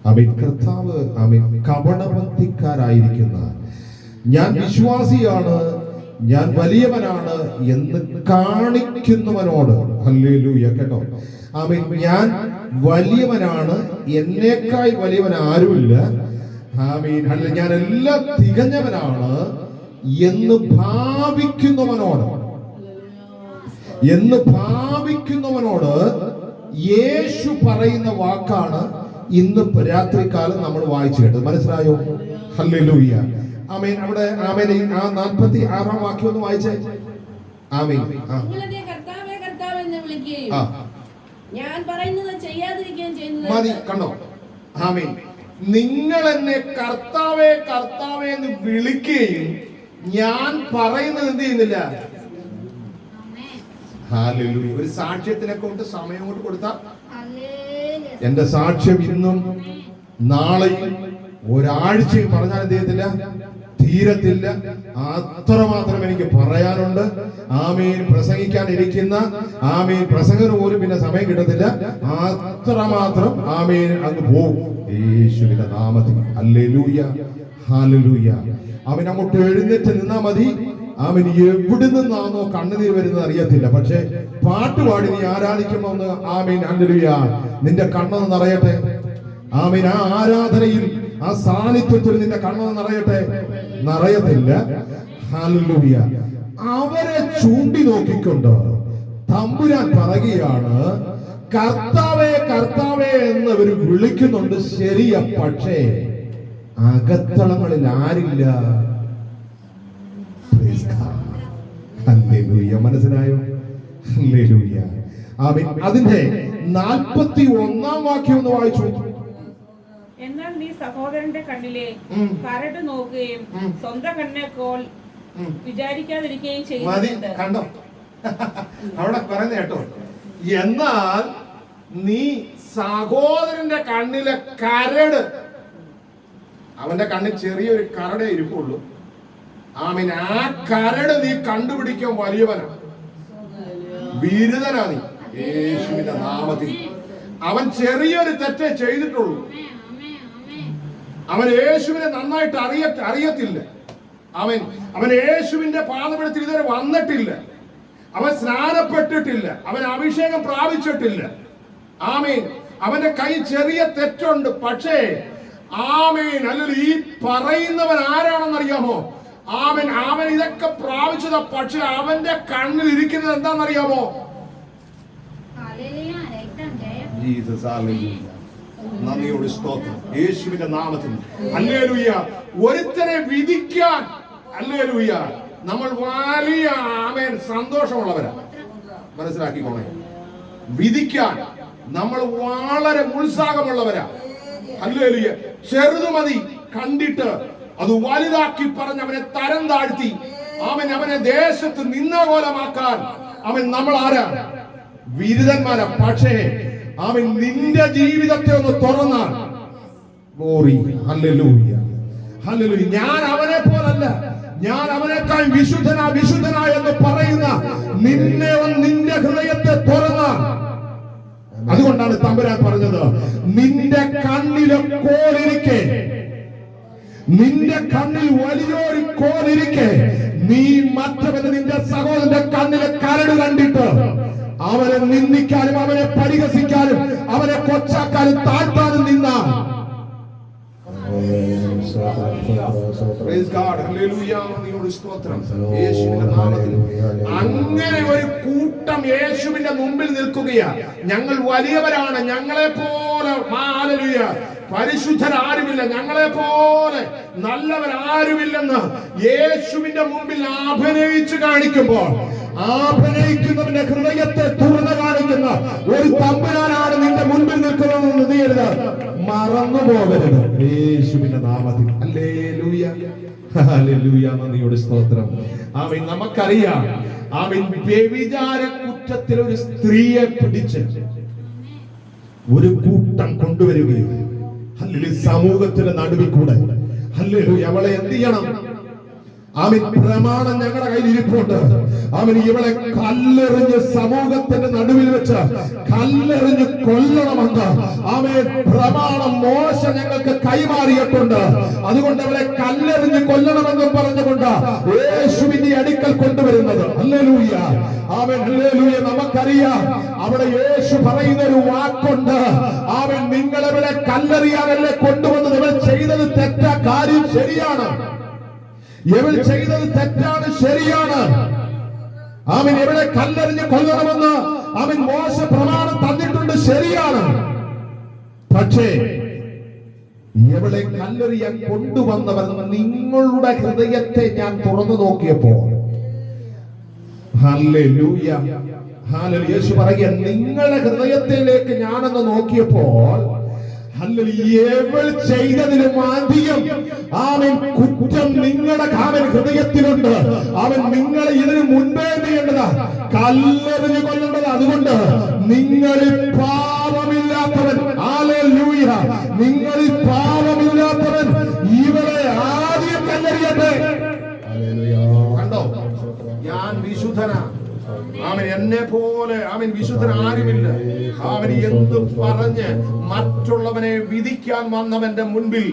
ആമേൻ, കർത്താവ് ആമേൻ കപടഭക്തിക്കാരായിരിക്കുന്ന, ഞാൻ വിശ്വാസിയാണ്, ഞാൻ വലിയവനാണ് എന്ന് കാണിക്കുന്നവനോട്, ഹല്ലേലൂയ, കേട്ടോ, ആമേൻ, ഞാൻ വലിയവനാണ്, എന്നേക്കാൾ വലിയവൻ ആരുമില്ല, ആമേൻ, ഹല്ലേലൂയ, ഞാൻ എല്ലാം തികഞ്ഞവനാണ് എന്ന് ഭാവിക്കുന്നവനോട് യേശു പറയുന്ന വാക്കാണ് ഇന്ന് രാത്രികാലം നമ്മൾ വായിച്ചു കേട്ടത്. മനസ്സിലായോ? ഹല്ലേലൂയ, ആമേൻ. അവിടെ ആമേൻ ആ 46-ാം വാക്യം ഒന്ന് വായിച്ചേ. ആമേൻ. നിങ്ങളെന്നെ കർത്താവേ കർത്താവേ എന്ന് വിളിക്കുകയും ഞാൻ പറയുന്നത് ചെയ്യാതിരിക്കുകയും ചെയ്യുന്നത് മതി. കണ്ടോ? ആമേൻ. നിങ്ങൾ എന്നെ കർത്താവേ കർത്താവേ എന്ന് വിളിക്കുകയും ഞാൻ പറയുന്നത് എന്ത് ചെയ്യുന്നില്ല. ഹല്ലേലൂയ. ഒരു സാക്ഷ്യത്തിനെ കൊണ്ട് സമയം കൊണ്ട് കൊടുത്താൽ എന്റെ സാക്ഷ്യം ഇന്നും നാളെയും ഒരാഴ്ചയും പറഞ്ഞാൽ എന്ത് ചെയ്യത്തില്ല, തീരത്തില്ല. അത്രമാത്രം എനിക്ക് പറയാനുണ്ട്. ആമേൻ. പ്രസംഗിക്കാൻ ഇരിക്കുന്ന ആമേൻ പ്രസംഗന് പോലും പിന്നെ സമയം കിട്ടത്തില്ല. അത്രമാത്രം ആമേൻ അങ്ങ് പോകും യേശുവിന്റെ നാമത്തിൽ. Hallelujah, hallelujah. അവൻ അങ്ങോട്ട് എഴുന്നേറ്റ് നിന്നാ മതി. അവൻ എവിടെ നിന്നാണോ കണ്ണുനീർ വരുന്നത് അറിയത്തില്ല. പക്ഷെ പാട്ടുപാടി നീ ആരാധിക്കുമ്പോ ഒന്ന് ആമേൻ, ഹല്ലേലൂയ, നിന്റെ കണ്ണൊന്ന് നിറയട്ടെ. ആമേൻ. ആ ആരാധനയിൽ, ആ സാന്നിധ്യത്തിൽ നിന്റെ കണ്ണൊന്ന് നിറയട്ടെ. നിറയത്തില്ല. ഹല്ലേലൂയ. അവരെ ചൂണ്ടി നോക്കിക്കൊണ്ട് തമ്പുരാൻ പറയുകയാണ്, കർത്താവേ കർത്താവേ എന്നവർ വിളിക്കുന്നുണ്ട്, ശരിയാ, പക്ഷേ അകത്തളങ്ങളിൽ ആരില്ല. ഹല്ലേലൂയ. മനസ്സിലായോ? ഹല്ലേലൂയ. ആമേൻ. അതിന്റെ 41-ാം വാക്യം ഒന്ന് വായിച്ചു. എന്നാൽ നീ സഹോദരന്റെ കണ്ണിലെ കരട് നോക്കുകയും സ്വന്തം കണ്ണിനെക്കോൾ വിചാരിക്കാതിരിക്കുകയും ചെയ്യുന്നത്. കണ്ടോ? അവിടെ പറയുന്ന കേട്ടോ, എന്നാൽ നീ സഹോദരന്റെ കണ്ണിലെ കരട്, അവന്റെ കണ്ണിൽ ചെറിയൊരു കരടേ ഇരിപ്പുള്ളൂ. ആമീൻ. ആ കരട് നീ കണ്ടുപിടിക്കാൻ വലിയവനാ, ബിരുദനാ നീ യേശുവിന്റെ നാമത്തിൽ. അവൻ ചെറിയൊരു തെറ്റേ ചെയ്തിട്ടുള്ളൂ. അവൻ യേശുവിനെ നന്നായിട്ട് അറിയത്തില്ല. അവൻ യേശുവിന്റെ പാദപീഠത്തിൽ ഇതുവരെ വന്നിട്ടില്ല. അവൻ സ്നാനപ്പെട്ടിട്ടില്ല. അവൻ അഭിഷേകം പ്രാപിച്ചിട്ടില്ല. ആമേൻ. അവന്റെ കൈ ചെറിയ തെറ്റുണ്ട്. പക്ഷേ ആമേൻ, അല്ലെങ്കിൽ ഈ പറയുന്നവൻ ആരാണെന്നറിയാമോ? അവൻ ഇതൊക്കെ പ്രാപിച്ചതാ. പക്ഷെ അവന്റെ കണ്ണിൽ ഇരിക്കുന്നത് എന്താണെന്നറിയാമോ? നന്ദിയോട് സ്തോത്രം യേശുവിന്റെ നാമത്തിൽ. ഹല്ലേലൂയ. ഒരുത്തനെ വിധിക്കാൻ, ഹല്ലേലൂയ, നമ്മൾ വലിയ ആമേൻ സന്തോഷമുള്ളവരാ. മനസ്സിലാക്കിക്കോണേ. വിധിക്കാൻ നമ്മൾ വളരെ ഉത്സാഹമുള്ളവരാ. ഹല്ലേലൂയ. ചെറുതുമതി കണ്ടിട്ട് അത് വലുതാക്കി പറഞ്ഞ് അവനെ തരം താഴ്ത്തി അവനെ ദേശത്ത് നിന്നകോലമാക്കാൻ നമ്മൾ ആരാ? ബിരുദന്മാരാ. പക്ഷേ നിന്റെ ജീവിതത്തെ ഒന്ന് തുറന്നാൽ, ഹല്ലേലൂയ, ഹല്ലേലൂയ, ഞാൻ അവനെ പോലല്ല, ഞാൻ അവനേക്കാൾ വിശുദ്ധനാ എന്ന് പറയുന്ന നിന്റെ ഹൃദയത്തെ തുറന്നാൽ, അതുകൊണ്ടാണ് തമ്പുരാൻ പറഞ്ഞത്, നിന്റെ കണ്ണിലെ കോലിരിക്കെ, നിന്റെ കണ്ണിൽ വലിയൊരു കോലിരിക്കെ നീ മറ്റവന് നിന്റെ സഹോദരന്റെ കണ്ണിലെ കരട് കണ്ടിട്ട് അവനെ നിന്ദിക്കാനും അവനെ പരിഹസിക്കാനും അവനെ കൊച്ചാക്കാനും താഴ്ത്താനും നിന്ന അങ്ങനെ ഒരു കൂട്ടം യേശുവിന്റെ മുമ്പിൽ നിൽക്കുകയാ. ഞങ്ങൾ വലിയവരാണ്, ഞങ്ങളെ പോലെ പരിശുദ്ധരാരുമില്ല, ഞങ്ങളെ പോലെ നല്ലവരാരുമില്ലെന്ന് യേശുവിന്റെ മുമ്പിൽ അഭിനയിച്ചു കാണിക്കുമ്പോൾ, അഭിനയിക്കുന്നവന്റെ ഹൃദയത്തെ തുറന്നു കാണിക്കുന്ന ഒരു തമ്പുരാനാണ് നിന്റെ മുൻപിൽ നിൽക്കുന്നതെന്ന് നീ മറന്നു പോകരുത് യേശുവിന്റെ നാമത്തിൽ. Hallelujah, hallelujah. നന്ദിയോട് സ്തോത്രം. ആമേൻ. നമുക്കറിയാം, ആമേൻ, വ്യഭിചാര കുറ്റത്തിൽ ഒരു സ്ത്രീയെ പിടിച്ച് ഒരു കൂട്ടം കൊണ്ടുവരികയും ഹല്ലേലൂയ സമൂഹത്തിന്റെ നടുവിൽ കൂടെ ഹല്ലേലൂയ. അവളെ എന്ത് ചെയ്യണം? ആമീൻ. പ്രമാണം ഞങ്ങളുടെ കയ്യിൽ ഇരിപ്പുണ്ട്. ആമീൻ. ഇവളെ കല്ലെറിഞ്ഞ് സമൂഹത്തിന്റെ നടുവിൽ വെച്ച് കല്ലെറിഞ്ഞ് കൊല്ലണമെന്ന് ആമീൻ പ്രമാണം മോശ ഞങ്ങൾക്ക് കൈമാറിയിട്ടുണ്ട്. അതുകൊണ്ട് അവളെ കല്ലെറിഞ്ഞ് കൊല്ലണമെന്നും പറഞ്ഞുകൊണ്ട് യേശുവിന്റെ അടുക്കൽ കൊണ്ടുവരുന്നത്. ഹല്ലേലൂയ. ആമീൻ. ഹല്ലേലൂയ. നമുക്കറിയാം അവിടെ യേശു പറയുന്ന ഒരു വാക്കുണ്ട്. ആമീൻ. നിങ്ങളിവിടെ കല്ലെറിയാനല്ലേ കൊണ്ടുവന്നത്. ഇവൾ ചെയ്തത് തെറ്റാ, കാര്യം ശരിയാണ്. ഇവൾ ചെയ്തത് തെറ്റാണ്, ശരിയാണ്. ആമീൻ. ഇവളെ കല്ലെറിഞ്ഞ് കൊല്ലണമെന്ന് ആമീൻ മോശ പ്രമാണം തന്നിട്ടുണ്ട്, ശരിയാണ്. പക്ഷേ ഇവളെ കല്ലെറിയാൻ കൊണ്ടുവന്നവർ നിങ്ങളുടെ ഹൃദയത്തെ ഞാൻ തുറന്നു നോക്കിയപ്പോൾ, ഹല്ലേലൂയ, ഹല്ലേലൂയ, യേശു പറയുക, നിങ്ങളുടെ ഹൃദയത്തിലേക്ക് ഞാനൊന്ന് നോക്കിയപ്പോൾ ഇവൾ ചെയ്തതിലും അധികം ആമൻ കുറ്റം നിങ്ങളുടെ കാവൻ ഹൃദയത്തിലുണ്ട്. അവൻ നിങ്ങളെ ഇതിനു മുൻപേ ചെയ്യേണ്ടതാ, കല്ലെറിഞ്ഞ് കൊല്ലേണ്ടത്. അതുകൊണ്ട് നിങ്ങളിൽ പാപമില്ലാത്തവൻ, ഹല്ലേലൂയ, നിങ്ങളിൽ പാപമില്ലാത്തവൻ ഇവരെ ആദ്യം കല്ലെറിയട്ടെ. കണ്ടോ, ഞാൻ വിശുദ്ധനാ. അവൻ എന്നെ പോലെ അവൻ വിശുദ്ധൻ ആരുമില്ല. അവൻ എന്തും പറഞ്ഞ് മറ്റുള്ളവനെ വിധിക്കാൻ വന്നവന്റെ മുൻപിൽ